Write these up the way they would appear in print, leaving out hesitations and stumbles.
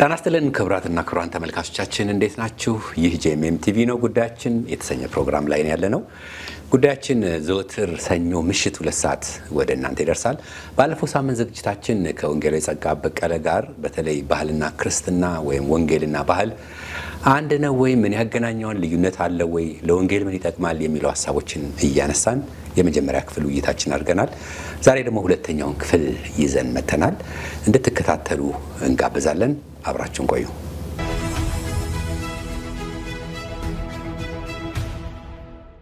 ጤና ይስጥልን ክቡራትና ክቡራን ተመልካቾቻችን እንዴት ናችሁ? ይህ ጄኤምኤም ቲቪ ነው። ጉዳያችን የተሰኘ ፕሮግራም ላይ ነው ያለነው። ጉዳያችን ዘወትር ሰኞ ምሽት 2 ሰዓት ወደ እናንተ ይደርሳል። ባለፈው ሳምንት ዝግጅታችን ከወንጌላዊ ጸጋ በቀለ ጋር በተለይ ባህልና ክርስትና ወይም ወንጌልና ባህል አንድ ነው ወይ? ምን ያገናኘዋል? ልዩነት አለ ወይ? ለወንጌል ምን ይጠቅማል? የሚሉ ሐሳቦችን እያነሳን የመጀመሪያ ክፍል ውይይታችን አድርገናል። ዛሬ ደግሞ ሁለተኛውን ክፍል ይዘን መተናል። እንድትከታተሉ እንጋብዛለን። አብራችሁን ቆዩ።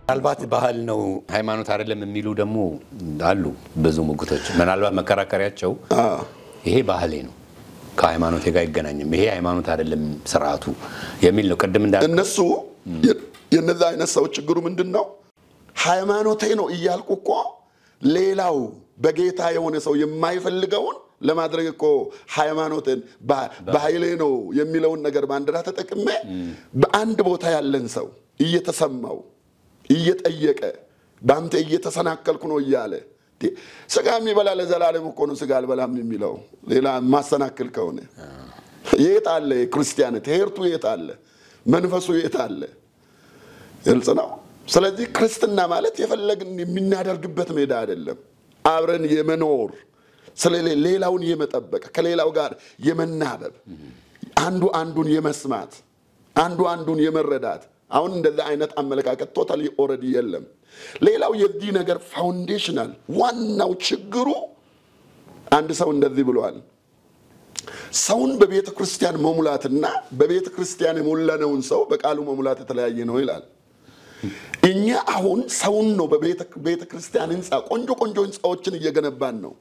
ምናልባት ባህል ነው ሃይማኖት አይደለም የሚሉ ደግሞ አሉ ብዙ ሙግቶች። ምናልባት መከራከሪያቸው ይሄ ባህሌ ነው ከሃይማኖቴ ጋር አይገናኝም፣ ይሄ ሃይማኖት አይደለም ስርዓቱ የሚል ነው። ቀደም እንዳልኩ እነሱ የነዛ አይነት ሰው ችግሩ ምንድነው? ሃይማኖቴ ነው እያልኩ እኮ ሌላው በጌታ የሆነ ሰው የማይፈልገውን ለማድረግ እኮ ሃይማኖትን ባህሌ ነው የሚለውን ነገር ባንድራ ተጠቅሜ በአንድ ቦታ ያለን ሰው እየተሰማው እየጠየቀ ባንተ እየተሰናከልኩ ነው እያለ ስጋ የሚበላ ለዘላለም እኮ ነው ስጋ አልበላም የሚለው ሌላ ማሰናከል ከሆነ የት አለ ክርስቲያነት? ሄርቱ የት አለ? መንፈሱ የት አለ? ግልጽ ነው። ስለዚህ ክርስትና ማለት የፈለግን የሚናደርግበት ሜዳ አይደለም። አብረን የመኖር ስለሌላውን የመጠበቅ ከሌላው ጋር የመናበብ አንዱ አንዱን የመስማት አንዱ አንዱን የመረዳት አሁን እንደዛ አይነት አመለካከት ቶታሊ ኦሬዲ የለም። ሌላው የዚህ ነገር ፋውንዴሽናል ዋናው ችግሩ አንድ ሰው እንደዚህ ብሏል። ሰውን በቤተ ክርስቲያን መሙላትና በቤተ ክርስቲያን የሞላነውን ሰው በቃሉ መሙላት የተለያየ ነው ይላል። እኛ አሁን ሰውን ነው በቤተ ክርስቲያን ህንጻ ቆንጆ ህንጻዎችን እየገነባን ነው።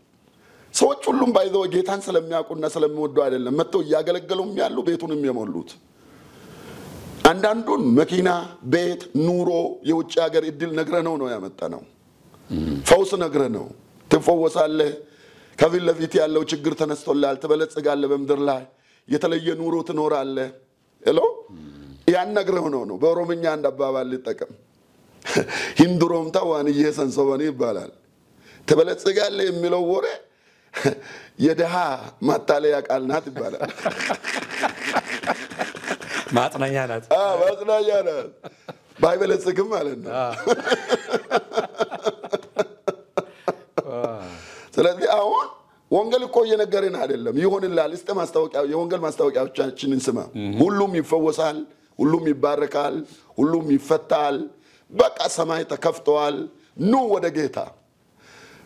ሰዎች ሁሉም ባይዘው ጌታን ስለሚያውቁና ስለሚወዱ አይደለም መጥተው ያገለገሉም ያሉ ቤቱንም የሞሉት። አንዳንዱን መኪና፣ ቤት፣ ኑሮ፣ የውጭ ሀገር እድል ነግረነው ነው ያመጣነው። ፈውስ ነግረነው ትፈወሳለህ፣ ከፊት ለፊት ያለው ችግር ተነስቶልሃል፣ ትበለጽጋለህ፣ በመድር ላይ የተለየ ኑሮ ትኖራለህ እሎ ያን ነግረነው ነው። በኦሮምኛ አንድ አባባል ልጠቀም። ሂንዱሮም ታዋን እየሰንሶበኒ ይባላል። ትበለጽጋለህ የሚለው ወሬ የደሃ ማታለያ ቃል ናት ይባላል። ማጽናኛ ናት። ማጽናኛ ናት። ባይበለጽግም ማለት ነው። ስለዚህ አሁን ወንጌል እኮ እየነገረን አይደለም ይሆንልሃል። እስቲ ማስታወቂያ የወንጌል ማስታወቂያዎቻችንን ስማ። ሁሉም ይፈወሳል፣ ሁሉም ይባረካል፣ ሁሉም ይፈታል። በቃ ሰማይ ተከፍቷል፣ ኑ ወደ ጌታ።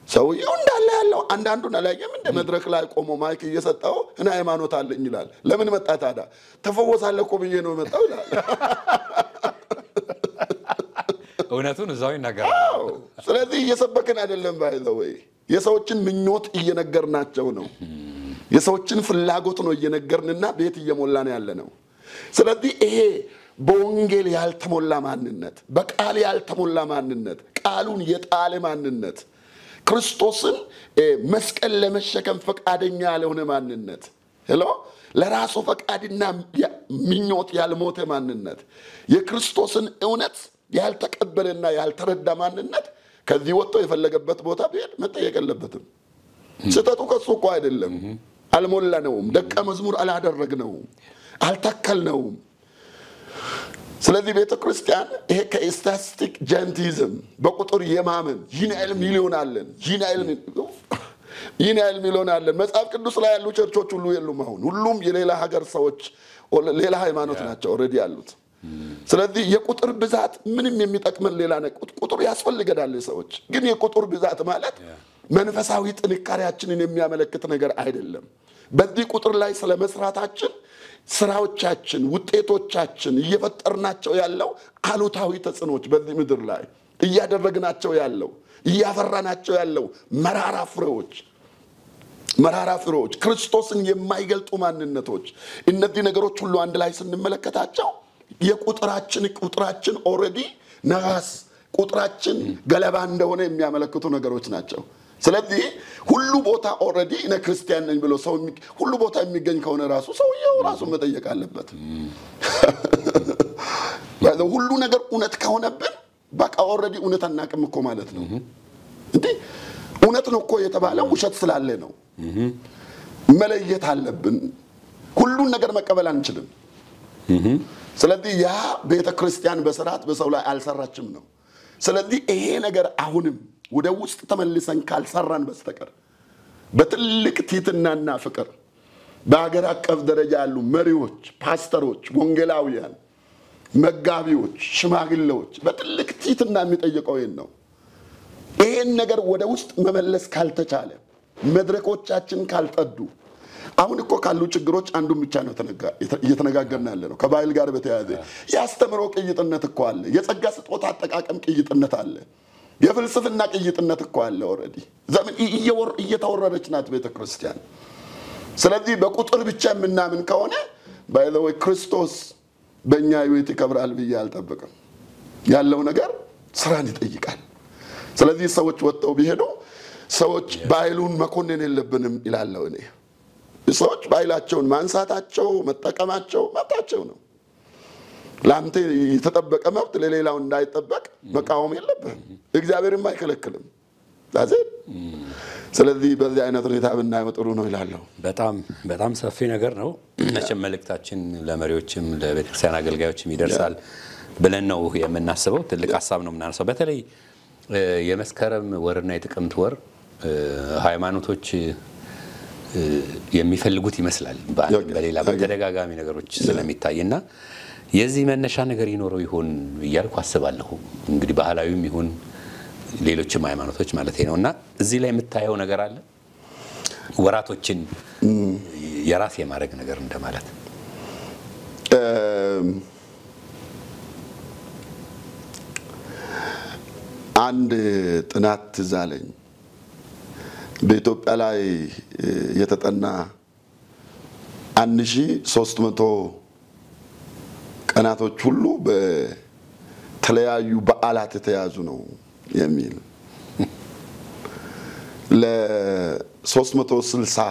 ሰውየው እንዳለ ያለው አንዳንዱን አላየም እንደ መድረክ ላይ ቆሞ ማይክ እየሰጠው እና ሃይማኖት አለኝ ይላል። ለምን መጣ ታዲያ? ተፈወሳለህ እኮ ብዬ ነው መጣው ይላል። እውነቱን እዛው ይናገራል። ስለዚህ እየሰበከን አይደለም ባይዘው የሰዎችን ምኞት እየነገርናቸው ነው። የሰዎችን ፍላጎት ነው እየነገርንና ቤት እየሞላን ያለ ነው። ስለዚህ ይሄ በወንጌል ያልተሞላ ማንነት፣ በቃል ያልተሞላ ማንነት፣ ቃሉን የጣለ ማንነት፣ ክርስቶስን መስቀል ለመሸከም ፈቃደኛ ያልሆነ ማንነት ሄሎ ለራሱ ፈቃድና ምኞት ያልሞተ ማንነት የክርስቶስን እውነት ያልተቀበለና ያልተረዳ ማንነት ከዚህ ወጥቶ የፈለገበት ቦታ ቢሄድ መጠየቅ የለበትም። ስህተቱ ከሱ እኮ አይደለም። አልሞላነውም፣ ደቀ መዝሙር አላደረግነውም፣ አልተከልነውም። ስለዚህ ቤተ ክርስቲያን ይሄ ከስታቲስቲክ ጀንቲዝም በቁጥር የማመን ይናል ሚሊዮን አለን ይናል ሚሊዮን አለን። መጽሐፍ ቅዱስ ላይ ያሉ ቸርቾች ሁሉ የሉም። አሁን ሁሉም የሌላ ሀገር ሰዎች ሌላ ሃይማኖት ናቸው ኦሬዲ ያሉት። ስለዚህ የቁጥር ብዛት ምንም የሚጠቅመን ሌላ ነገር ቁጥር ያስፈልገናል ሰዎች። ግን የቁጥር ብዛት ማለት መንፈሳዊ ጥንካሬያችንን የሚያመለክት ነገር አይደለም። በዚህ ቁጥር ላይ ስለመስራታችን ስራዎቻችን ውጤቶቻችን እየፈጠርናቸው ያለው አሉታዊ ተጽዕኖች በዚህ ምድር ላይ እያደረግናቸው ያለው እያፈራናቸው ያለው መራራ ፍሬዎች ክርስቶስን የማይገልጡ ማንነቶች እነዚህ ነገሮች ሁሉ አንድ ላይ ስንመለከታቸው ቁጥራችን ኦሬዲ ነሐስ ቁጥራችን ገለባ እንደሆነ የሚያመለክቱ ነገሮች ናቸው። ስለዚህ ሁሉ ቦታ ኦሬዲ እነ ክርስቲያን ነኝ ብሎ ሰው ሁሉ ቦታ የሚገኝ ከሆነ ራሱ ሰውየው ራሱ መጠየቅ አለበት። ሁሉ ነገር እውነት ከሆነብን በቃ ኦሬዲ እውነት አናቅም እኮ ማለት ነው። እንዴ እውነት ነው እኮ የተባለው ውሸት ስላለ ነው። መለየት አለብን። ሁሉን ነገር መቀበል አንችልም ስለዚህ ያ ቤተክርስቲያን በስርዓት በሰው ላይ አልሰራችም ነው ስለዚህ ይሄ ነገር አሁንም ወደ ውስጥ ተመልሰን ካልሰራን በስተቀር በትልቅ ትህትናና ፍቅር በአገር አቀፍ ደረጃ ያሉ መሪዎች ፓስተሮች ወንጌላውያን መጋቢዎች ሽማግሌዎች በትልቅ ትህትና የሚጠይቀው ነው ይሄን ነገር ወደ ውስጥ መመለስ ካልተቻለ መድረኮቻችን ካልጠዱ አሁን እኮ ካሉ ችግሮች አንዱ ብቻ ነው እየተነጋገርና ያለነው ከባይል ጋር በተያያዘ ያስተምሮ ቅይጥነት እኮ አለ የጸጋ ስጦታ አጠቃቀም ቅይጥነት አለ የፍልስፍና ቅይጥነት እኮ አለ ኦሬዲ ዘመን እየተወረረች ናት ቤተክርስቲያን ስለዚህ በቁጥር ብቻ ምናምን ከሆነ ባይ ዘ ዌይ ክርስቶስ በእኛ ህይወት ይከብራል ብዬ አልጠብቅም ያለው ነገር ስራን ይጠይቃል ስለዚህ ሰዎች ወጥተው ቢሄዱ ሰዎች ባይሉን መኮንን የለብንም ይላልው እኔ ሰዎች ባይላቸውን ማንሳታቸው መጠቀማቸው መብታቸው ነው ላንተ የተጠበቀ መብት ለሌላው እንዳይጠበቅ መቃወም የለብህም እግዚአብሔርም አይከለክልም ዳዘ ስለዚህ በዚህ አይነት ሁኔታ ብናየው ጥሩ ነው ይላልው በጣም ሰፊ ነገር ነው መልእክታችን ለመሪዎችም ለቤተክርስቲያን አገልጋዮችም ይደርሳል ብለን ነው የምናስበው ትልቅ ሐሳብ ነው ምናነሳው በተለይ የመስከረም ወርና የጥቅምት ወር ሃይማኖቶች የሚፈልጉት ይመስላል በሌላ በተደጋጋሚ ነገሮች ስለሚታይና የዚህ መነሻ ነገር ይኖረው ይሆን ይያልኩ አስባለሁ እንግዲህ ባህላዊም ይሁን ሌሎችም ሃይማኖቶች ማለት ነውና እዚህ ላይ የምታየው ነገር አለ ወራቶችን የራስ የማድረግ ነገር እንደማለት አንድ ጥናት ትዛለኝ በኢትዮጵያ ላይ የተጠና 1300 ቀናቶች ሁሉ በተለያዩ በዓላት የተያዙ ነው የሚል ለ360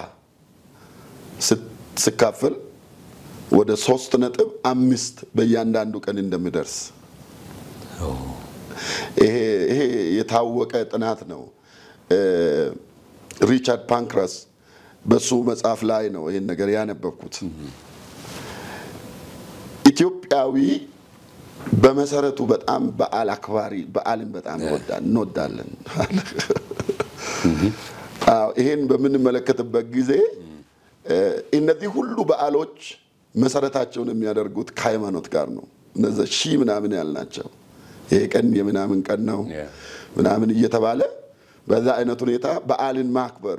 ሲካፈል ወደ 3.5 በእያንዳንዱ ቀን እንደሚደርስ ይሄ የታወቀ ጥናት ነው ሪቻርድ ፓንክረስ በሱ መጽሐፍ ላይ ነው ይሄን ነገር ያነበብኩት ኢትዮጵያዊ በመሰረቱ በጣም በዓል አክባሪ በዓልን በጣም እንወዳለን ይሄን በምንመለከትበት ጊዜ እነዚህ ሁሉ በዓሎች መሰረታቸውን የሚያደርጉት ከሃይማኖት ጋር ነው እነዚህ ሺህ ምናምን ያልናቸው ይሄ ቀን የምናምን ቀን ነው ምናምን እየተባለ በዛ አይነት ሁኔታ በዓልን ማክበር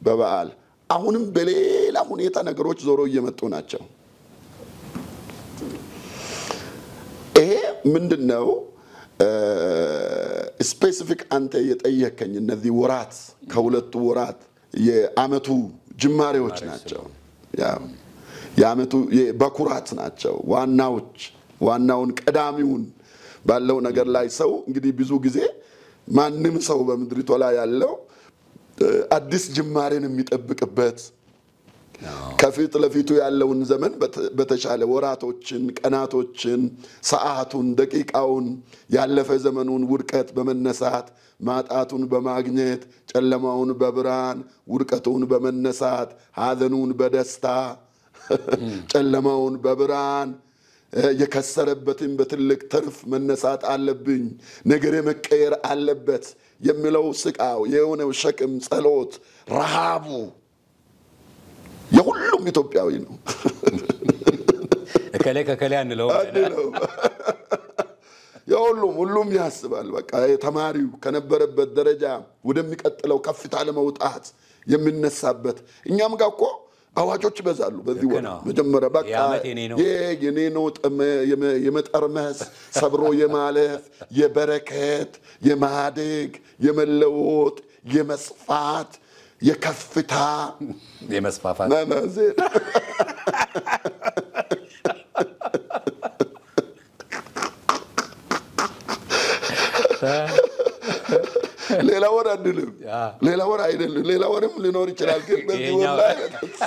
በበዓል አሁንም በሌላ ሁኔታ ነገሮች ዞሮ እየመጡ ናቸው ይሄ ምንድነው ስፔሲፊክ አንተ የጠየከኝ እነዚህ ወራት ከሁለቱ ወራት የአመቱ ጅማሬዎች ናቸው የአመቱ በኩራት ናቸው ዋናውን ቀዳሚውን ባለው ነገር ላይ ሰው እንግዲህ ብዙ ጊዜ ማንንም ሰው በመድሪቷ ላይ ያለው አዲስ ጅማሬን የሚጠብቅበት ከፊት ለፊቱ ያለውን ዘመን በተሻለ ወራቶችን ቀናቶችን ሰዓቱን ደቂቃውን ያለፈ ዘመኑን ውድቀት በመነሳት ማጣቱን በማግኘት ጨለማውን በብርሃን ውድቀቱን በመነሳት ሐዘኑን በደስታ ጨለማውን በብርሃን የከሰረበትን በትልቅ ትርፍ መነሳት አለብኝ ነገር መቀየር አለበት የሚለው ስቃው የሆነው ሸክም ጸሎት ረሃቡ የሁሉም ኢትዮጵያዊ ነው ከከለ አንለው ሁሉም ያስባል በቃ ተማሪው ከነበረበት ደረጃ ወደሚቀጥለው ከፍታ ለመውጣት የሚነሳበት እኛም ጋር እኮ አዋጆች በዛሉ በዚህ ወር መጀመሪያ በቃ የኔኖ የመጠርመስ ሰብሮ የማለፍ የበረከት የማደግ የመለወጥ የመስፋት የከፍታ የመስፋፋት ሌላ ወር አይደለም ሌላ ወር አይደለም ሌላ ወርም ሊኖር ይችላል ግን በዚህ ወር ላይ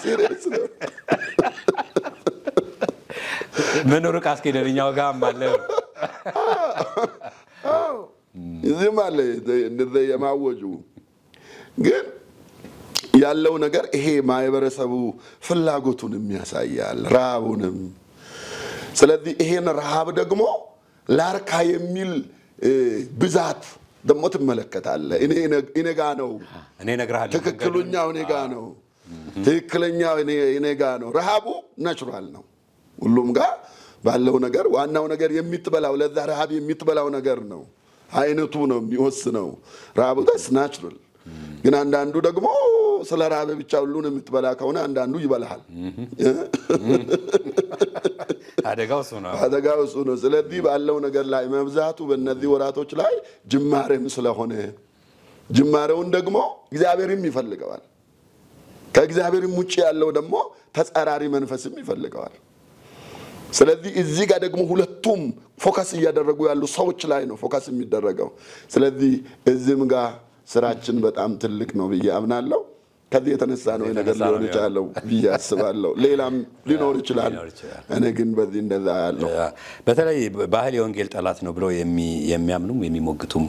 ሲሪየስ ነው መኖር ካስከደኛው ጋር ማለት እዚህ ማለት እንደዚህ የማወጁ ግን ያለው ነገር ይሄ ማህበረሰቡ ፍላጎቱን የሚያሳያል ረሃቡንም ስለዚህ ይሄን ረሃብ ደግሞ ላርካ የሚል ብዛት ደግሞ ትመለከታለህ እኔ ጋር ነው እኔ ነግራለሁ ትክክለኛው እኔ ጋር ነው ትክክለኛው እኔ ጋር ነው ረሃቡ ናቹራል ነው ሁሉም ጋር ባለው ነገር ዋናው ነገር የሚትበላው ለዛ ረሃብ የሚትበላው ነገር ነው አይነቱ ነው የሚወስነው ረሃቡ that's natural ግን አንዳንዱ ደግሞ ስለ ረሃብ ብቻ ሁሉን የምትበላ ከሆነ አንዳንዱ ይበላል አደጋው እሱ ነው ስለዚህ ባለው ነገር ላይ መብዛቱ በእነዚህ ወራቶች ላይ ጅማሬም ስለሆነ ጅማሬውን ደግሞ እግዚአብሔርም ይፈልገዋል ከእግዚአብሔርም ውጪ ያለው ደግሞ ተጻራሪ መንፈስም ይፈልገዋል ስለዚህ እዚህ ጋር ደግሞ ሁለቱም ፎከስ ያደረጉ ያሉ ሰዎች ላይ ነው ፎከስ የሚደረገው ስለዚህ እዚህም ጋር ስራችን በጣም ትልቅ ነው በየአምናለሁ ከዚህ የተነሳ ነው ነገር ሊሆን ይችላል በያስባለሁ ሌላም ሊኖር ይችላል እኔ ግን በዚህ እንደዛ ያለው በተለይ ባህል የወንጌል ጠላት ነው ብለው የሚያምኑም የሚሞግቱም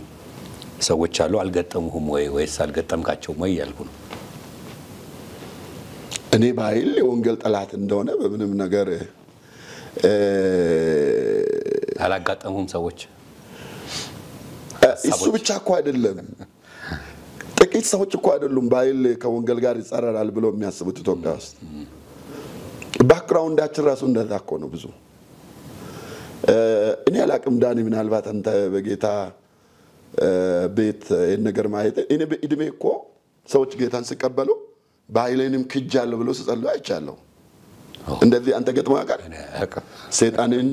ሰዎች አሉ አልገጠሙም ወይስ አልገጠምካቸውም ወይ ያልኩ ነው እኔ ባህል የወንጌል ጠላት እንደሆነ በምንም ነገር አላጋጠሙም ሰዎች እሱ ብቻ እኮ አይደለም ጥቂት ሰዎች እኮ አይደሉም ባህል ከወንጌል ጋር ይጻረራል ብለው የሚያስቡት ኢትዮጵያ ውስጥ ባክግራውንዳችን ራሱ እንደዛ እኮ ነው ብዙ እኔ አላቅም ዳኒ ምናልባት አንተ በጌታ ቤት የነገር ማየት እኔ በእድሜ እኮ ሰዎች ጌታን ሲቀበሉ ባህሌንም ክጃለሁ ብለው ሲጸልዩ አይቻለሁ እንደዚህ አንተ ገጥሞ ያውቃል ሰይጣንን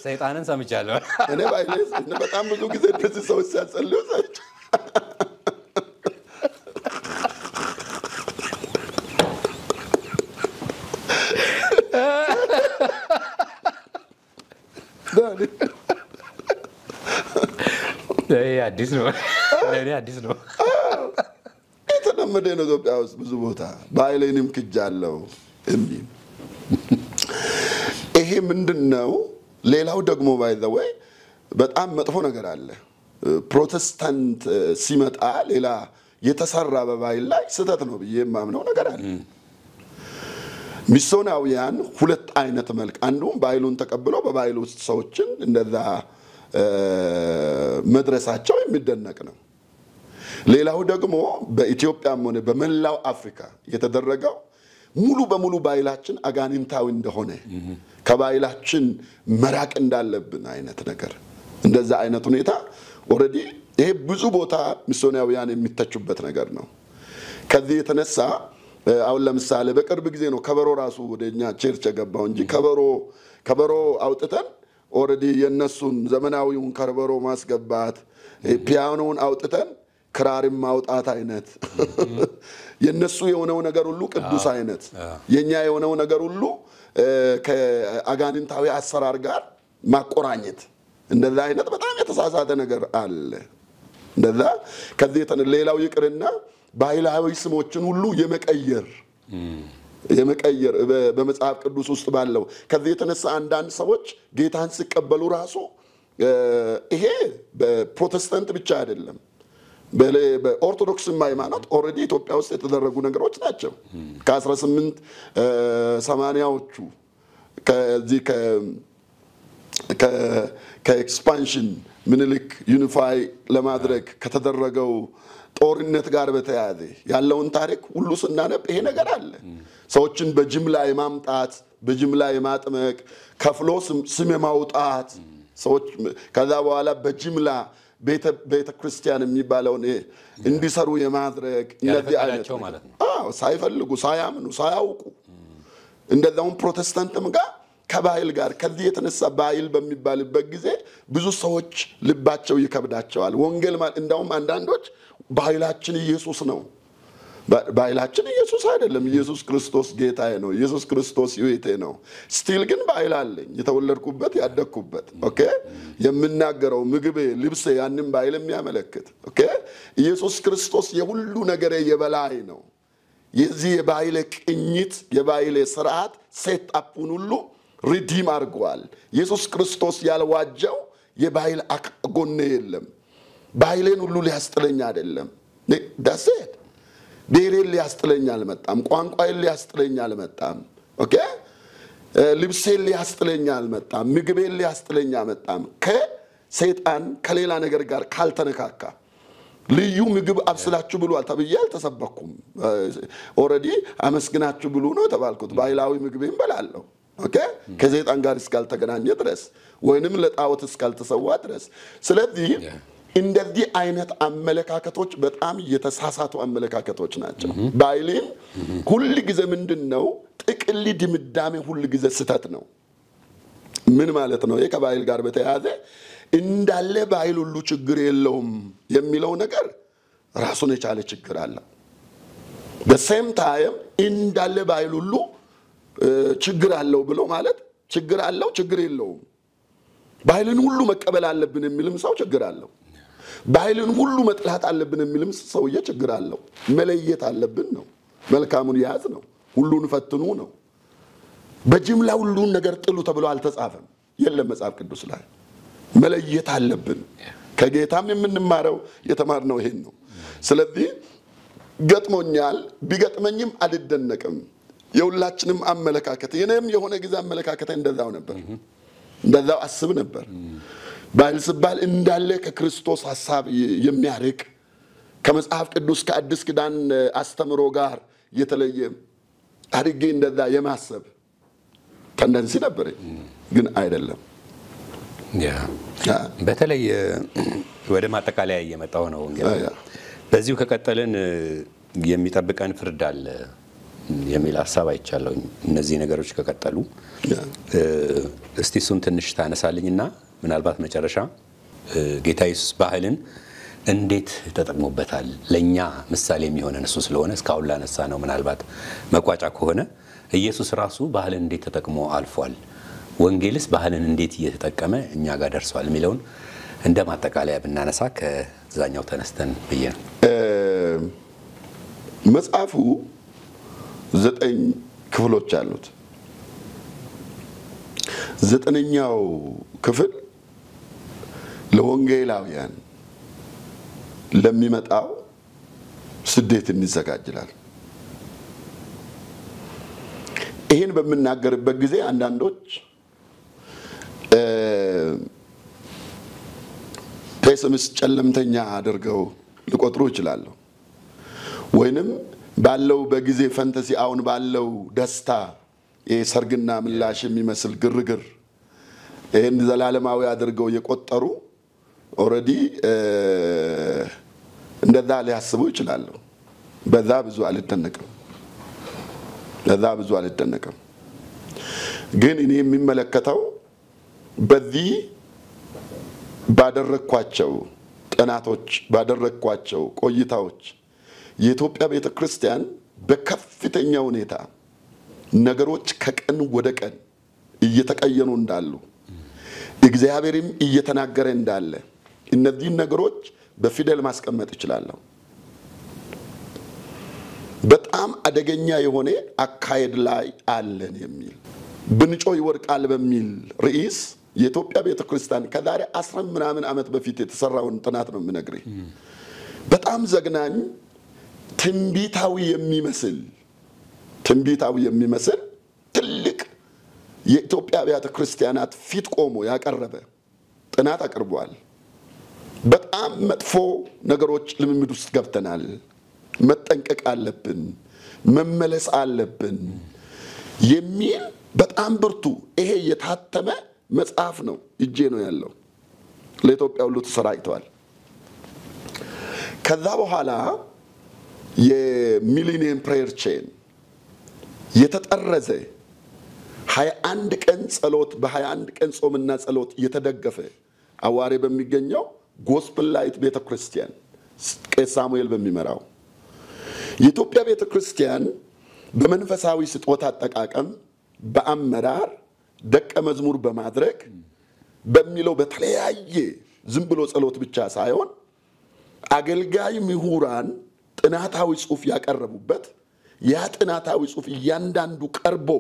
ሰይጣንን ሰምቻለሁ እኔ ባይለስ በጣም ብዙ ጊዜ እንደዚህ ሰው ሲያጸልዩ ሳይች አዲስ ነው ለኔ አዲስ ነው የተለመደ ነው ኢትዮጵያ ውስጥ ብዙ ቦታ ባይለንም ክጃለሁ እንዴ ይሄ ምንድነው ሌላው ደግሞ ባይ ዘ ወይ በጣም መጥፎ ነገር አለ ፕሮቴስታንት ሲመጣ ሌላ የተሰራ በባይል ላይ ስተት ነው በየማምነው ነገር አለ ሚስዮናውያን ሁለት አይነት መልክ አንዱም ባይሉን ተቀብለው በባይሉ ውስጥ ሰዎችን እንደዛ መድረሳቸው የሚደነቅ ነው ሌላው ደግሞ በኢትዮጵያም ሆነ በመላው አፍሪካ የተደረገው ሙሉ በሙሉ ባይላችን አጋንንታዊ እንደሆነ ከባይላችን መራቅ እንዳለብን አይነት ነገር እንደዛ አይነት ሁኔታ ኦሬዲ ይሄ ብዙ ቦታ ሚስዮናውያን የሚተቹበት ነገር ነው ከዚህ የተነሳ አሁን ለምሳሌ በቅርብ ጊዜ ነው ከበሮ ራሱ ወደኛ ቸርች ገባው እንጂ ከበሮ አውጥተን ኦሬዲ የነሱን ዘመናዊውን ከበሮ ማስገባት ፒያኖውን አውጥተን ክራርም ማውጣት አይነት የነሱ የሆነው ነገር ሁሉ ቅዱስ አይነት የኛ የሆነው ነገር ሁሉ ከአጋንንታዊ አሰራር ጋር ማቆራኘት እንደዛ አይነት በጣም የተሳሳተ ነገር አለ እንደዛ ከዚህ ሌላው ይቅርና ባህላዊ ስሞችን ሁሉ የመቀየር በመጽሐፍ ቅዱስ ውስጥ ባለው ከዚህ የተነሳ አንዳንድ ሰዎች ጌታን ሲቀበሉ ራሱ ይሄ በፕሮቴስታንት ብቻ አይደለም በኦርቶዶክስ ሃይማኖት ኦሬዲ ኢትዮጵያ ውስጥ የተደረጉ ነገሮች ናቸው ከ1880ዎቹ ከዚህ ከኤክስፓንሽን ምንልክ ዩኒፋይ ለማድረግ ከተደረገው ጦርነት ጋር በተያያዘ ያለውን ታሪክ ሁሉ ስናነብ ይሄ ነገር አለ ሰዎችን በጅምላ የማምጣት በጅምላ የማጥመቅ ከፍሎ ስም የማውጣት ሰዎች ከዛ በኋላ በጅምላ ቤተ ክርስቲያን የሚባለውን እንዲሰሩ የማድረግ እንደዚህ አይነት ሳይፈልጉ ሳያምኑ ሳያውቁ እንደዛው ፕሮቴስታንትም ጋር ከባይል ጋር ከዚህ የተነሳ ባይል በሚባልበት ጊዜ ብዙ ሰዎች ልባቸው ይከብዳቸዋል ወንጌል እንደውም አንዳንዶች ባይላችን ኢየሱስ ነው ባይላችን ኢየሱስ አይደለም ኢየሱስ ክርስቶስ ጌታዬ ነው ኢየሱስ ክርስቶስ ሕይወቴ ነው ስቲል ግን ባይል አለኝ የተወለድኩበት ያደግኩበት ኦኬ የምናገረው ምግቤ ልብሴ ያንን ባይል የሚያመለክት ኦኬ ኢየሱስ ክርስቶስ የሁሉ ነገር የበላይ ነው የዚህ የባይል ቅኝት የባይል ስርዓት ሴት አፑን ሁሉ ሪዲም አድርጓል ኢየሱስ ክርስቶስ ያልዋጀው የባይል ጎኔ የለም ባህሌን ሁሉ ሊያስጥለኝ አይደለም ዳሰት ብሔሬን ሊያስጥለኝ አልመጣም ቋንቋዬን ሊያስጥለኝ አልመጣም ኦኬ ልብሴን ሊያስጥለኝ አልመጣም ምግቤን ሊያስጥለኝ አልመጣም ከሰይጣን ከሌላ ነገር ጋር ካልተነካካ ልዩ ምግብ አብስላችሁ ብሉ አልተብዬ አልተሰበኩም ኦሬዲ አመስግናችሁ ብሉ ነው ተባልኩት ባህላዊ ምግቤን በላለሁ ኦኬ ከሰይጣን ጋር እስካልተገናኘ ድረስ ወይንም ለጣዖት እስካልተሰዋ ድረስ ስለዚህ እንደዚህ አይነት አመለካከቶች በጣም የተሳሳቱ አመለካከቶች ናቸው ባህልን ሁሉ ጊዜ ምንድነው ጥቅል ድምዳሜ ሁሉ ጊዜ ስተት ነው ምን ማለት ነው የከባይል ጋር በተያያዘ እንዳለ ባህል ሁሉ ችግር የለውም የሚለው ነገር ራሱን የቻለ ችግር አለ the same time እንዳለ ባህል ሁሉ ችግር አለው ብሎ ማለት ችግር አለው ችግር የለውም ባህልን ሁሉ መቀበል አለብን የሚልም ሰው ችግር አለው ባህልን ሁሉ መጥላት አለብን የሚልም ሰውዬ ችግር አለው መለየት አለብን ነው መልካሙን ያዝ ነው ሁሉን ፈትኑ ነው በጅምላ ሁሉን ነገር ጥሉ ተብሎ አልተጻፈም የለም መጽሐፍ ቅዱስ ላይ መለየት አለብን ከጌታም የምንማረው የተማርነው ይሄን ነው ስለዚህ ገጥሞኛል ቢገጥመኝም አልደነቅም የሁላችንም አመለካከት የኔም የሆነ ጊዜ አመለካከት እንደዛው ነበር እንደዛው አስብ ነበር ባህል ሲባል እንዳለ ከክርስቶስ ሐሳብ የሚያርቅ ከመጽሐፍ ቅዱስ ከአዲስ ኪዳን አስተምሮ ጋር የተለየ አድርጌ እንደዛ የማሰብ ተንደንሲ ነበር ግን አይደለም በተለይ ወደ ማጠቃለያ እየመጣው ነው እንግዲህ በዚሁ ከቀጠልን የሚጠብቀን ፍርድ አለ የሚል ሐሳብ አይቻለው እነዚህ ነገሮች ከቀጠሉ እስቲ ሱን ትንሽ ታነሳልኝና ምናልባት መጨረሻ ጌታ ኢየሱስ ባህልን እንዴት ተጠቅሞበታል ለኛ ምሳሌ የሚሆነን እሱ ስለሆነ እስካሁን ላነሳ ነው ምናልባት መቋጫ ከሆነ ኢየሱስ ራሱ ባህልን እንዴት ተጠቅሞ አልፏል ወንጌልስ ባህልን እንዴት እየተጠቀመ እኛ ጋር ደርሷል የሚለውን እንደ ማጠቃለያ ብናነሳ ከዛኛው ተነስተን በየነ መጽሐፉ 9 ክፍሎች አሉት 9ኛው ክፍል ለወንጌላውያን ለሚመጣው ስደት እንዘጋጅላል ይሄን በመናገርበት ጊዜ አንዳንዶች ፔሲሚስ ጨለምተኛ አድርገው ሊቆጥሩ ይችላሉ ወይንም ባለው በጊዜ ፈንታሲ አሁን ባለው ደስታ የሰርግና ምላሽ የሚመስል ግርግር ይሄን ዘላለማዊ አድርገው የቆጠሩ ኦሬዲ እንደዛ ሊያስቡ ይችላሉ በዛ ብዙ አልደነቅም ግን እኔ የሚመለከተው በዚህ ባደረኳቸው ጥናቶች ባደረኳቸው ቆይታዎች የኢትዮጵያ ቤተክርስቲያን በከፍተኛ ሁኔታ ነገሮች ከቀን ወደ ቀን እየተቀየኑ እንዳሉ እግዚአብሔርም እየተናገረ እንዳለ እነዚህ ነገሮች በፊደል ማስቀመጥ ይችላል በጣም አደገኛ የሆነ አካሄድ ላይ አለን የሚል ብንጮ ይወርቃል በሚል ርዕስ የኢትዮጵያ ቤተክርስቲያን ከዛሬ 10 ምናምን ዓመት በፊት የተሰራውን ጥናት ነው የምነግርህ በጣም ዘግናኝ ትንቢታዊ የሚመስል ትልቅ የኢትዮጵያ ቤተክርስቲያናት ፊት ቆሞ ያቀረበ ጥናት አቅርቧል በጣም መጥፎ ነገሮች ልምምድ ውስጥ ገብተናል መጠንቀቅ አለብን መመለስ አለብን የሚል በጣም ብርቱ ይሄ የታተመ መጽሐፍ ነው እጄ ነው ያለው ለኢትዮጵያ ሁሉ ተሰራጭቷል ከዛ በኋላ የሚሊኒየም ፕሬየር ቼን የተጠረዘ 21 ቀን ጸሎት በ21 ቀን ጾምና ጸሎት የተደገፈ አዋሬ በሚገኘው ጎስፐል ላይት ቤተክርስቲያን ቄስ ሳሙኤል በሚመራው የኢትዮጵያ ቤተክርስቲያን በመንፈሳዊ ስጦታ አጠቃቀም በአመራር ደቀ መዝሙር በማድረግ በሚለው በተለያየ ዝም ብሎ ጸሎት ብቻ ሳይሆን አገልጋይ ምሁራን ጥናታዊ ጽሑፍ ያቀረቡበት ያ ጥናታዊ ጽሑፍ እያንዳንዱ ቀርቦ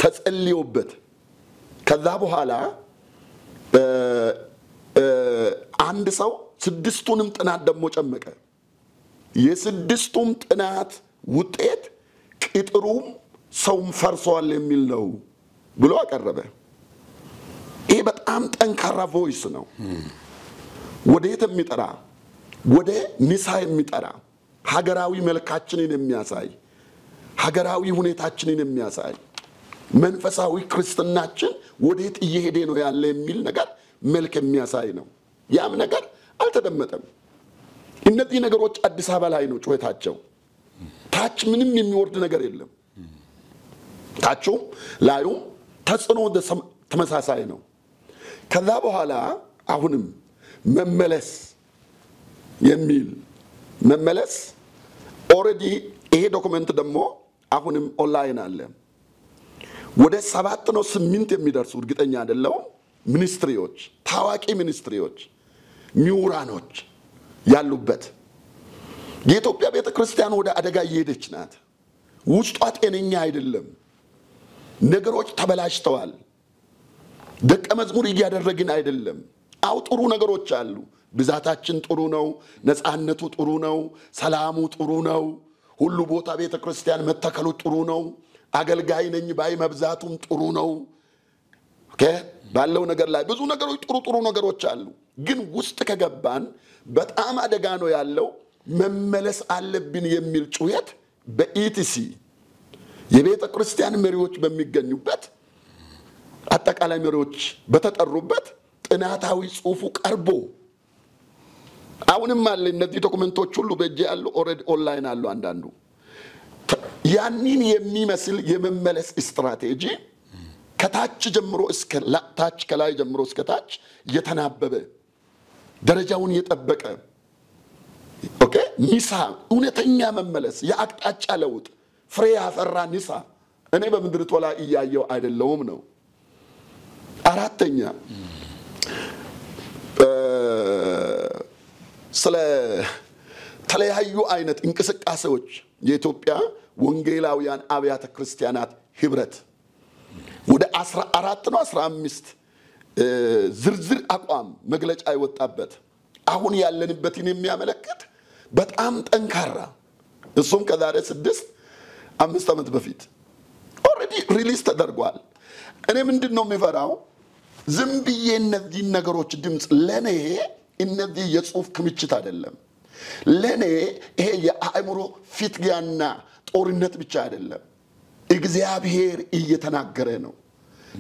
ተጸልዮበት ከዛ በኋላ አንድ ሰው ስድስቱንም ጥናት ደግሞ ጨመቀ። የስድስቱም ጥናት ውጤት ቅጥሩም ሰውም ፈርሷል የሚል ነው ብሎ አቀረበ። ይሄ በጣም ጠንካራ ቮይስ ነው። ወዴት የሚጠራ ወደ ንሳ የሚጠራ ሀገራዊ መልካችንን የሚያሳይ ሀገራዊ ሁኔታችንን የሚያሳይ መንፈሳዊ ክርስትናችን ወዴት እየሄደ ነው ያለ የሚል ነገር መልክ የሚያሳይ ነው። ያም ነገር አልተደመጠም። እነዚህ ነገሮች አዲስ አበባ ላይ ነው ጩኸታቸው። ታች ምንም የሚወርድ ነገር የለም። ታቹም ላዩም ተጽዕኖ ተመሳሳይ ነው። ከዛ በኋላ አሁንም መመለስ የሚል መመለስ ኦሬዲ ይሄ ዶክመንት ደግሞ አሁንም ኦንላይን አለ። ወደ 7 ነው 8 የሚደርሱ እርግጠኛ አይደለሁም ሚኒስትሪዎች፣ ታዋቂ ሚኒስትሪዎች፣ ሚውራኖች ያሉበት የኢትዮጵያ ቤተክርስቲያን ወደ አደጋ እየሄደች ናት። ውስጧ ጤነኛ አይደለም። ነገሮች ተበላሽተዋል። ደቀ መዝሙር እያደረግን አይደለም። አው ጥሩ ነገሮች አሉ። ብዛታችን ጥሩ ነው፣ ነፃነቱ ጥሩ ነው፣ ሰላሙ ጥሩ ነው፣ ሁሉ ቦታ ቤተክርስቲያን መተከሉ ጥሩ ነው፣ አገልጋይ ነኝ ባይ መብዛቱም ጥሩ ነው። ኦኬ ባለው ነገር ላይ ብዙ ነገሮች ጥሩ ነገሮች አሉ። ግን ውስጥ ከገባን በጣም አደጋ ነው ያለው። መመለስ አለብን የሚል ጩኸት በኢቲሲ የቤተክርስቲያን መሪዎች በሚገኙበት አጠቃላይ መሪዎች በተጠሩበት ጥናታዊ ጽሑፉ ቀርቦ አሁንም አለ። እነዚህ ዶክመንቶች ሁሉ በእጄ ያሉ ኦሬዲ ኦንላይን አሉ። አንዳንዱ ያንን የሚመስል የመመለስ ስትራቴጂ ከታች ጀምሮ እስከ ታች ከላይ ጀምሮ እስከ ታች የተናበበ ደረጃውን የጠበቀ ኦኬ ንሳ እውነተኛ መመለስ የአቅጣጫ ለውጥ ፍሬ ያፈራ ንሳ እኔ በምድርቷ ላይ እያየው አይደለም ነው። አራተኛ ስለ ተለያዩ አይነት እንቅስቃሴዎች የኢትዮጵያ ወንጌላውያን አብያተ ክርስቲያናት ህብረት ወደ 14 ነው 15 ዝርዝር አቋም መግለጫ ይወጣበት አሁን ያለንበትን የሚያመለክት በጣም ጠንካራ እሱም ከዛሬ 5 ዓመት በፊት ኦሬዲ ሪሊዝ ተደርጓል። እኔ ምንድነው የሚፈራው ዝም ብዬ እነዚህ ነገሮች ድምጽ ለኔ እነዚህ የጽሁፍ ክምችት አይደለም። ለኔ ይሄ የአእምሮ ፍትጊያና ጦርነት ብቻ አይደለም። እግዚአብሔር እየተናገረ ነው።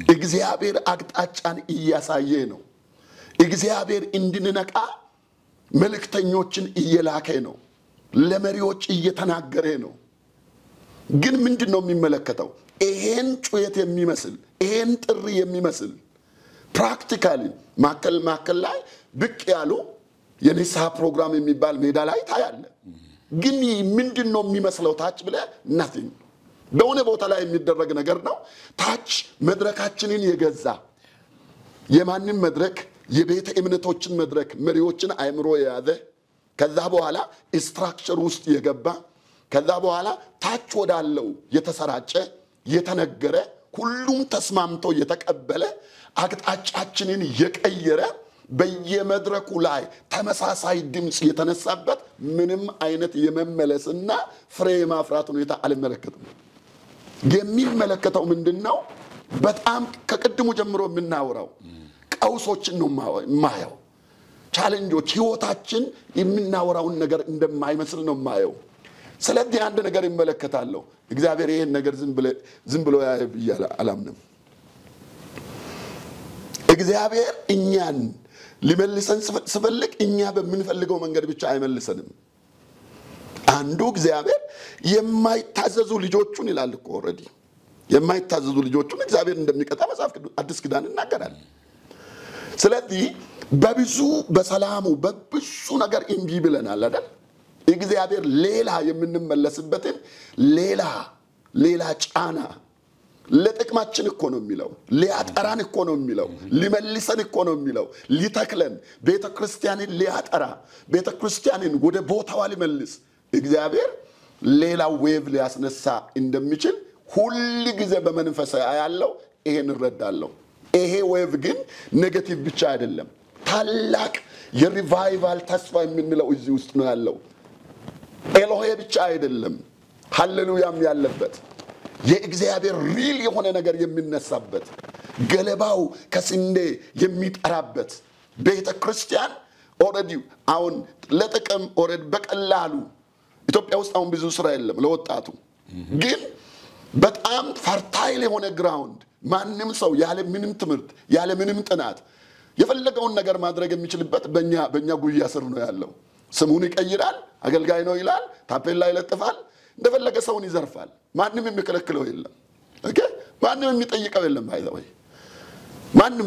እግዚአብሔር አቅጣጫን እያሳየ ነው። እግዚአብሔር እንድንነቃ መልእክተኞችን እየላከ ነው። ለመሪዎች እየተናገረ ነው። ግን ምንድነው የሚመለከተው? ይሄን ጩኸት የሚመስል ይሄን ጥሪ የሚመስል ፕራክቲካሊ ማከል ላይ ብቅ ያሉ የንስሐ ፕሮግራም የሚባል ሜዳ ላይ ታያለ። ግን ምንድነው የሚመስለው? ታች ብለ nothing በእውነ ቦታ ላይ የሚደረግ ነገር ነው። ታች መድረካችንን የገዛ የማንም መድረክ የቤተ እምነቶችን መድረክ መሪዎችን አእምሮ የያዘ ከዛ በኋላ ስትራክቸር ውስጥ የገባ ከዛ በኋላ ታች ወዳለው የተሰራጨ የተነገረ ሁሉም ተስማምቶ የተቀበለ አቅጣጫችንን የቀየረ በየመድረኩ ላይ ተመሳሳይ ድምጽ የተነሳበት ምንም አይነት የመመለስና ፍሬ ማፍራት ሁኔታ አልመለከትም። የሚመለከተው ምንድነው? በጣም ከቀድሞ ጀምሮ የምናወራው ቀውሶችን ነው ማየው። ቻሌንጆች ህይወታችን የምናወራውን ነገር እንደማይመስል ነው ማየው። ስለዚህ አንድ ነገር ይመለከታለሁ። እግዚአብሔር ይሄን ነገር ዝም ብሎ ያያል አላምንም። እግዚአብሔር እኛን ሊመልሰን ሲፈልግ እኛ በምንፈልገው መንገድ ብቻ አይመልሰንም። አንዱ እግዚአብሔር የማይታዘዙ ልጆቹን ይላል እኮ ኦሬዲ የማይታዘዙ ልጆቹን እግዚአብሔር እንደሚቀጣ መጽሐፍ ቅዱስ አዲስ ኪዳን ይናገራል። ስለዚህ በብዙ በሰላሙ በብዙ ነገር እንቢ ብለናል አይደል? እግዚአብሔር ሌላ የምንመለስበትን ሌላ ጫና ለጥቅማችን እኮ ነው የሚለው ሊያጠራን እኮ ነው የሚለው ሊመልሰን እኮ ነው የሚለው ሊተክለን ቤተክርስቲያንን ሊያጠራ ቤተክርስቲያንን ወደ ቦታዋ ሊመልስ እግዚአብሔር ሌላ ዌቭ ሊያስነሳ እንደሚችል ሁሉ ጊዜ በመንፈስ ያለው ይሄን እረዳለሁ። ይሄ ዌቭ ግን ኔጌቲቭ ብቻ አይደለም። ታላቅ የሪቫይቫል ተስፋ የምንለው እዚህ ውስጥ ነው ያለው። ኤሎሄ ብቻ አይደለም ሃሌሉያም ያለበት የእግዚአብሔር ሪል የሆነ ነገር የሚነሳበት ገለባው ከስንዴ የሚጠራበት ቤተ ክርስቲያን ኦሬዲ አሁን ለጥቅም ኦሬዲ በቀላሉ ኢትዮጵያ ውስጥ አሁን ብዙ ስራ የለም ለወጣቱ ግን በጣም ፈርታይል የሆነ ግራውንድ ማንንም ሰው ያለ ምንም ትምህርት ያለ ምንም ጥናት የፈለገውን ነገር ማድረግ የሚችልበት በእኛ ጉያ ስር ነው ያለው። ስሙን ይቀይራል፣ አገልጋይ ነው ይላል፣ ታፔላ ይለጥፋል፣ እንደፈለገ ሰውን ይዘርፋል። ማንንም የሚከለክለው የለም። ኦኬ ማንንም የሚጠይቀው የለም። ባይዘው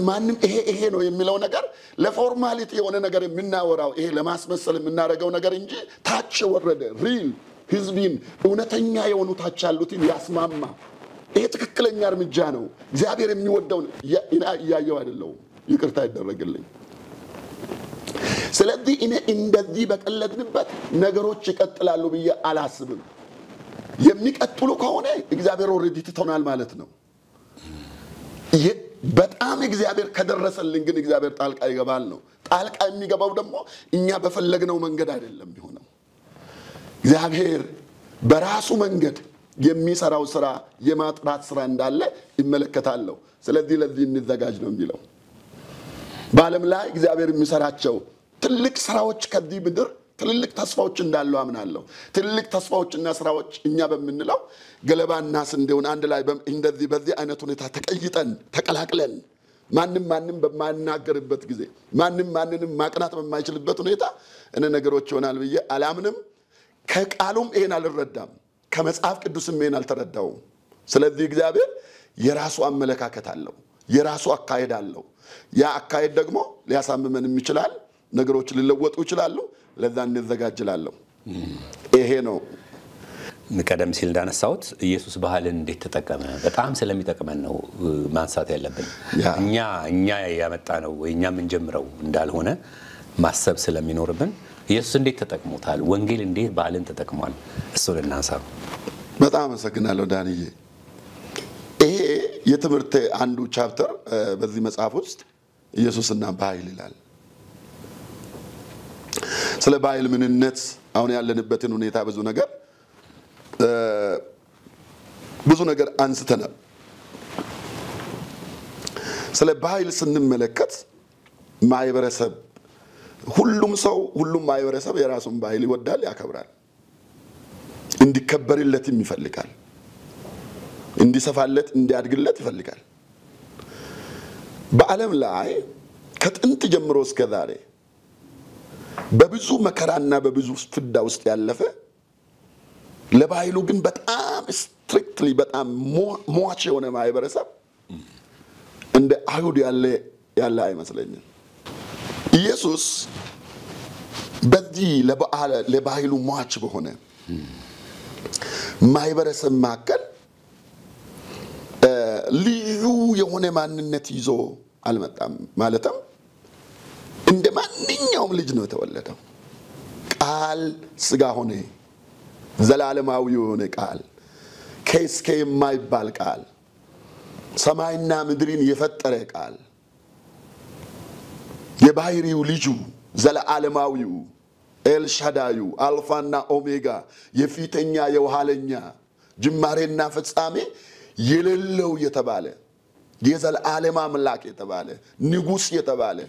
ማንንም ይሄ ነው የሚለው ነገር ለፎርማሊቲ የሆነ ነገር የምናወራው ይሄ ለማስመሰል የምናደርገው ነገር እንጂ ታች ወረደ ሪል ህዝብን እውነተኛ የሆኑ ታች ያሉትን ያስማማ ይሄ ትክክለኛ እርምጃ ነው። እግዚአብሔር የሚወደው ያያየው አይደለም። ይቅርታ ይደረግልኝ። ስለዚህ እንደዚህ በቀለድንበት ነገሮች ይቀጥላሉ ብዬ አላስብም። የሚቀጥሉ ከሆነ እግዚአብሔር ኦሬዲ ትቶናል ማለት ነው። በጣም እግዚአብሔር ከደረሰልን ግን እግዚአብሔር ጣልቃ ይገባል ነው። ጣልቃ የሚገባው ደግሞ እኛ በፈለግነው መንገድ አይደለም የሚሆነው። እግዚአብሔር በራሱ መንገድ የሚሰራው ስራ የማጥራት ስራ እንዳለ ይመለከታለሁ። ስለዚህ ለዚህ እንዘጋጅ ነው የሚለው። በዓለም ላይ እግዚአብሔር የሚሰራቸው ትልቅ ስራዎች ከዚህ ምድር ትልልቅ ተስፋዎች እንዳሉ አምናለሁ። ትልልቅ ተስፋዎችና ስራዎች እኛ በመንለው ገለባና ስንዴውን አንድ ላይ እንደዚህ በዚህ አይነት ሁኔታ ተቀይጠን ተቀላቅለን ማንንም በማናገርበት ጊዜ ማንንም ማቅናት በማይችልበት ሁኔታ ነገሮች ይሆናል ብዬ አላምንም። ከቃሉም ይሄን አልረዳም፣ ከመጽሐፍ ቅዱስም ይሄን አልተረዳውም። ስለዚህ እግዚአብሔር የራሱ አመለካከት አለው፣ የራሱ አካሄድ አለው። ያ አካሄድ ደግሞ ሊያሳምመንም ይችላል፣ ነገሮች ሊለወጡ ይችላሉ። ለዛ እንዘጋጅላለሁ። ይሄ ነው ቀደም ሲል እንዳነሳሁት ኢየሱስ ባህልን እንዴት ተጠቀመ? በጣም ስለሚጠቅመን ነው ማንሳት ያለብን። እኛ ያመጣ ነው ወይ እኛ ምን ጀምረው እንዳልሆነ ማሰብ ስለሚኖርብን ኢየሱስ እንዴት ተጠቅሞታል? ወንጌል እንዴት ባህልን ተጠቅሟል? እሱ ለናንሳ። በጣም አመሰግናለሁ ዳንዬ። ይሄ የትምህርት አንዱ ቻፕተር በዚህ መጽሐፍ ውስጥ ኢየሱስና ባህል ይላል። ስለ ባህል ምንነት አሁን ያለንበትን ሁኔታ ብዙ ነገር አንስተናል። ስለ ባህል ስንመለከት ማይበረሰብ ሁሉም ማይበረሰብ የራሱን ባህል ይወዳል፣ ያከብራል፣ እንዲከበርለትም ይፈልጋል፣ እንዲሰፋለት እንዲያድግለት ይፈልጋል። በዓለም ላይ ከጥንት ጀምሮ እስከ ዛሬ በብዙ መከራና በብዙ ፍዳ ውስጥ ያለፈ ለባህሉ ግን በጣም ስትሪክትሊ በጣም ሟች የሆነ ማይበረሰብ እንደ አይሁድ ያለ አይመስለኝም። ኢየሱስ በዚህ ለባህሉ ሟች በሆነ ማይበረሰብ መካከል ልዩ የሆነ ማንነት ይዞ አልመጣም። ማለትም እንደ ማንኛውም ልጅ ነው የተወለደው። ቃል ስጋ ሆነ፣ ዘላለማዊ የሆነ ቃል፣ ከስከ የማይባል ቃል፣ ሰማይና ምድርን የፈጠረ ቃል፣ የባህሪው ልጁ ዘላለማዊው ኤልሻዳዩ አልፋና ኦሜጋ የፊተኛ የኋለኛ ጅማሬና ፍጻሜ የሌለው የተባለ የዘላለም አምላክ የተባለ ንጉስ የተባለ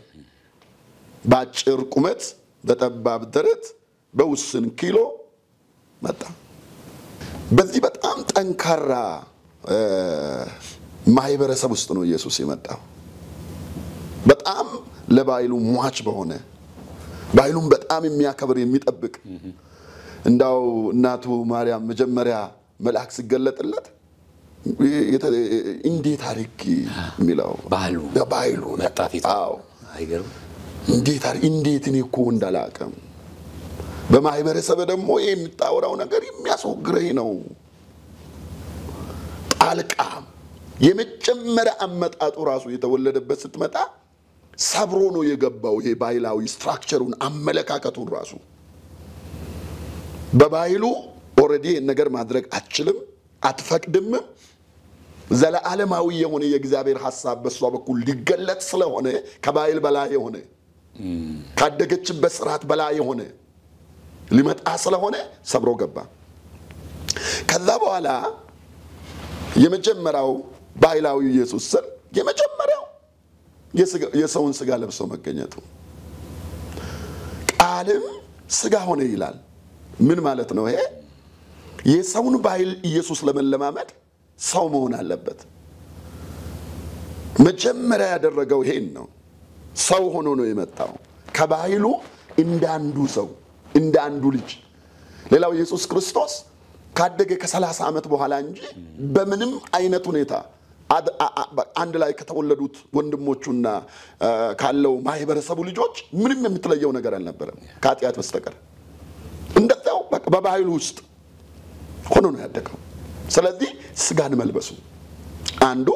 ባጭር ቁመት በጠባብ ደረት በውስን ኪሎ መጣ። በዚህ በጣም ጠንካራ ማይበረሰብ ውስጥ ነው ኢየሱስ የመጣው። በጣም ለባህሉ ሟች በሆነ ባህሉን በጣም የሚያከብር የሚጠብቅ እንዳው እናቱ ማርያም መጀመሪያ መልአክ ሲገለጥለት እንዴት አርግ ሚለው ባህሉ መጣፊት አይገርም። እንዴት እኔ እኮ እንዳላቀም በማይበረሰብ ደግሞ የሚታወራው ነገር የሚያስወግረኝ ነው። ጣልቃ የመጀመሪያ አመጣጡ ራሱ የተወለደበት ስትመጣ ሰብሮ ነው የገባው። ይሄ ባህላዊ ስትራክቸሩን አመለካከቱን ራሱ በባህሉ ኦሬዲ ነገር ማድረግ አትችልም፣ አትፈቅድም። ዘላለማዊ የሆነ የእግዚአብሔር ሐሳብ በሷ በኩል ሊገለጥ ስለሆነ ከባህል በላይ የሆነ ካደገችበት ስርዓት በላይ የሆነ ሊመጣ ስለሆነ ሰብሮ ገባ። ከዛ በኋላ የመጀመሪያው ባህላዊ ኢየሱስ ስር የመጀመሪያው የሰውን ስጋ ለብሶ መገኘቱ ቃልም ስጋ ሆነ ይላል። ምን ማለት ነው ይሄ? የሰውን ባህል ኢየሱስ ለመለማመድ ሰው መሆን አለበት። መጀመሪያ ያደረገው ይሄን ነው። ሰው ሆኖ ነው የመጣው ከባህሉ እንዳንዱ ሰው እንዳንዱ ልጅ። ሌላው ኢየሱስ ክርስቶስ ካደገ ከ30 ዓመት በኋላ እንጂ በምንም አይነት ሁኔታ አንድ ላይ ከተወለዱት ወንድሞቹና ካለው ማህበረሰቡ ልጆች ምንም የምትለየው ነገር አልነበረም ከኃጢአት በስተቀር። እንደዛው በባህሉ ውስጥ ሆኖ ነው ያደገው። ስለዚህ ስጋን መልበሱ አንዱ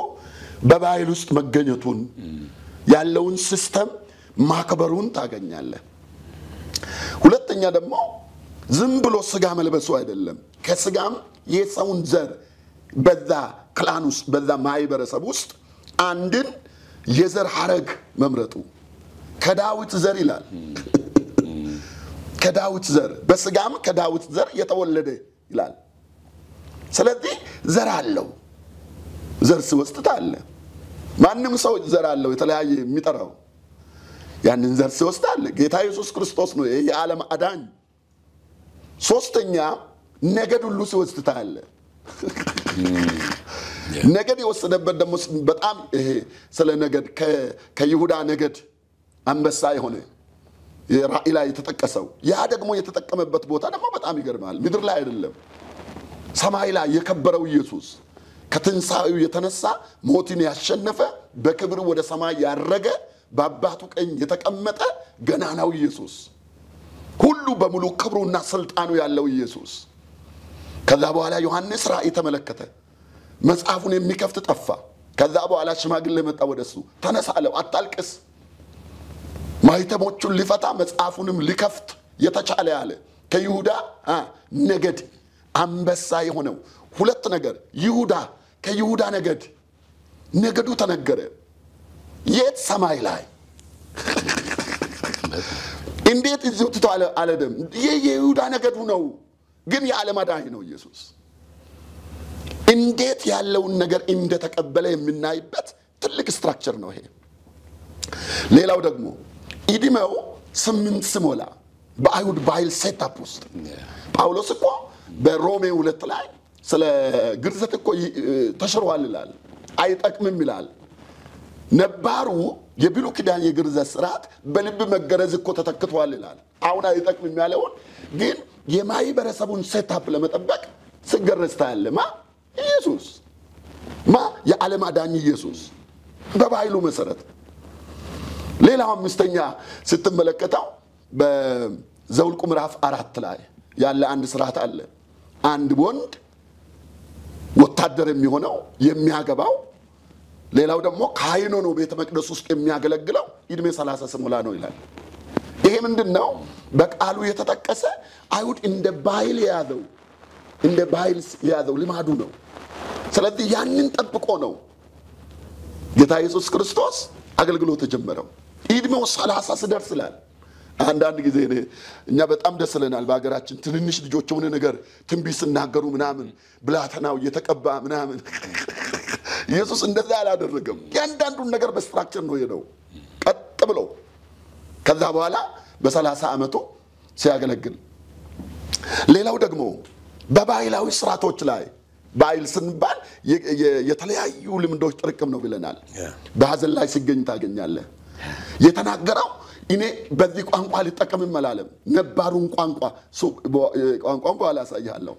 በባህል ውስጥ መገኘቱን ያለውን ሲስተም ማክበሩን ታገኛለህ። ሁለተኛ ደግሞ ዝም ብሎ ስጋ መልበሱ አይደለም፣ ከስጋም የሰውን ዘር በዛ ክላን ውስጥ በዛ ማህበረሰብ ውስጥ አንድን የዘር ሐረግ መምረጡ ከዳዊት ዘር ይላል። ከዳዊት ዘር በስጋም ከዳዊት ዘር የተወለደ ይላል። ስለዚህ ዘር አለው። ዘር ሲወስድ አለ ማንም ሰው ዘር አለው የተለያየ የሚጠራው ያንን ዘር ሲወስድ አለ። ጌታ ኢየሱስ ክርስቶስ ነው የዓለም አዳኝ። ሶስተኛ ነገድ ሁሉ ሲወስድ አለ። ነገድ የወሰደበት ደግሞ በጣም ይሄ ስለ ነገድ ከይሁዳ ነገድ አንበሳ የሆነ ራእይ ላይ የተጠቀሰው ያ ደግሞ የተጠቀመበት ቦታ ደግሞ በጣም ይገርማል። ምድር ላይ አይደለም ሰማይ ላይ የከበረው ኢየሱስ ከትንሳኤው የተነሳ ሞትን ያሸነፈ በክብር ወደ ሰማይ ያረገ በአባቱ ቀኝ የተቀመጠ ገናናው ኢየሱስ ሁሉ በሙሉ ክብሩና ስልጣኑ ያለው ኢየሱስ። ከዛ በኋላ ዮሐንስ ራእይ ተመለከተ። መጽሐፉን የሚከፍት ጠፋ። ከዛ በኋላ ሽማግሌ መጣ ወደሱ። ተነሳ አለው፣ አታልቅስ። ማይተሞቹን ሊፈታ መጽሐፉንም ሊከፍት የተቻለ ያለ ከይሁዳ ነገድ አንበሳ የሆነው ሁለት ነገር ይሁዳ ከይሁዳ ነገዱ ተነገረ። የት? ሰማይ ላይ። እንዴት እዚሁ ተዋለ አለደም? የይሁዳ ነገዱ ነው ግን የዓለም አዳኝ ነው ኢየሱስ። እንዴት ያለውን ነገር እንደተቀበለ የምናይበት ትልቅ ስትራክቸር ነው ይሄ። ሌላው ደግሞ ኢድሜው 8 ሲሞላ በአይሁድ ባህል ሴታፕ ውስጥ ጳውሎስ እኮ በሮሜ 2 ላይ ስለ ግርዘት እኮ ተሽሯል ይላል፣ አይጠቅምም ይላል። ነባሩ የብሉይ ኪዳን የግርዘት ስርዓት በልብ መገረዝ እኮ ተተክቷል ይላል። አሁን አይጠቅምም ያለውን ግን የማህበረሰቡን ሴታፕ ለመጠበቅ ሲገረዝ ታያለ። ኢየሱስ የዓለም አዳኝ ኢየሱስ በባህሉ መሰረት። ሌላው አምስተኛ ስትመለከተው በዘውልቁ ምዕራፍ 4 ላይ ያለ አንድ ስርዓት አለ። አንድ ወንድ ወታደር የሚሆነው የሚያገባው፣ ሌላው ደግሞ ካህኑ ነው ቤተ መቅደስ ውስጥ የሚያገለግለው እድሜ 30 ሲሞላ ነው ይላል። ይሄ ምንድነው? በቃሉ የተጠቀሰ አይሁድ እንደ ባህል የያዘው ልማዱ ነው። ስለዚህ ያንን ጠብቆ ነው ጌታ ኢየሱስ ክርስቶስ አገልግሎት ተጀመረው። እድሜው 30 ሲደርስ ይላል። አንዳንድ ጊዜ እኛ በጣም ደስ ይለናል በአገራችን ትንንሽ ልጆች ሆነ ነገር ትንቢት ሲናገሩ ምናምን ብላተናው እየተቀባ ምናምን። ኢየሱስ እንደዛ አላደረገም። ያንዳንዱን ነገር በስትራክቸር ነው የሄደው ቀጥ ብሎ። ከዛ በኋላ በ30 ዓመቱ ሲያገለግል። ሌላው ደግሞ በባህላዊ ስርዓቶች ላይ ባህል ስንባል የተለያዩ ልምዶች ጥርቅም ነው ብለናል። በሐዘን ላይ ሲገኝ ታገኛለህ። የተናገረው እኔ በዚህ ቋንቋ ሊጠቀምም አላለም። ነባሩን ቋንቋውን በኋላ ያሳያለሁ።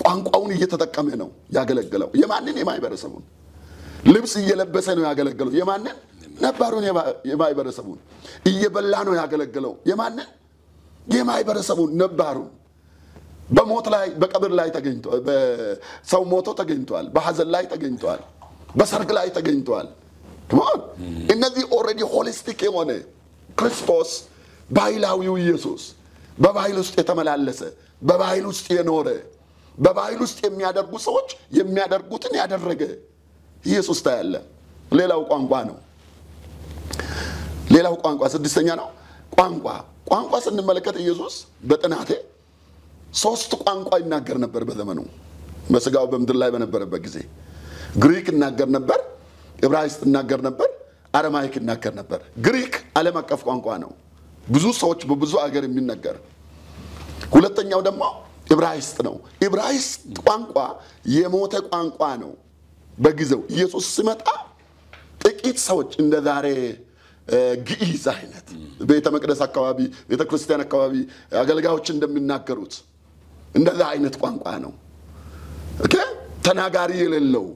ቋንቋውን እየተጠቀመ ነው ያገለገለው። የማንን? የማይበረሰቡን። ልብስ እየለበሰ ነው ያገለገለው። የማንን? ነባሩን የማይበረሰቡን። እየበላ ነው ያገለገለው። የማንን? የማይበረሰቡን ነባሩን። በሞት ላይ በቀብር ላይ ተገኝቷል። በሰው ሞቶ ተገኝቷል። በሐዘን ላይ ተገኝቷል። በሰርግ ላይ ተገኝቷል። እነዚህ ኦልሬዲ ሆሊስቲክ የሆነ ክርስቶስ ባህላዊው ኢየሱስ በባህል ውስጥ የተመላለሰ በባህል ውስጥ የኖረ በባህል ውስጥ የሚያደርጉ ሰዎች የሚያደርጉትን ያደረገ ኢየሱስ ታያለ። ሌላው ቋንቋ ነው። ሌላው ቋንቋ ስድስተኛ ነው። ቋንቋ ስንመለከት ኢየሱስ በጥናቴ 3 ቋንቋ ይናገር ነበር በዘመኑ በስጋው በምድር ላይ በነበረበት ጊዜ ግሪክ ይናገር ነበር ዕብራይስጥ ይናገር ነበር አረማይክ ይናገር ነበር ግሪክ ዓለም አቀፍ ቋንቋ ነው ብዙ ሰዎች በብዙ አገር የሚናገር ሁለተኛው ደግሞ ዕብራይስጥ ነው ዕብራይስጥ ቋንቋ የሞተ ቋንቋ ነው በጊዜው ኢየሱስ ሲመጣ ጥቂት ሰዎች እንደ ዛሬ ግዕዝ አይነት ቤተ መቅደስ አካባቢ ቤተ ክርስቲያን አካባቢ አገልጋዮች እንደሚናገሩት እንደዛ አይነት ቋንቋ ነው ኦኬ ተናጋሪ የሌለው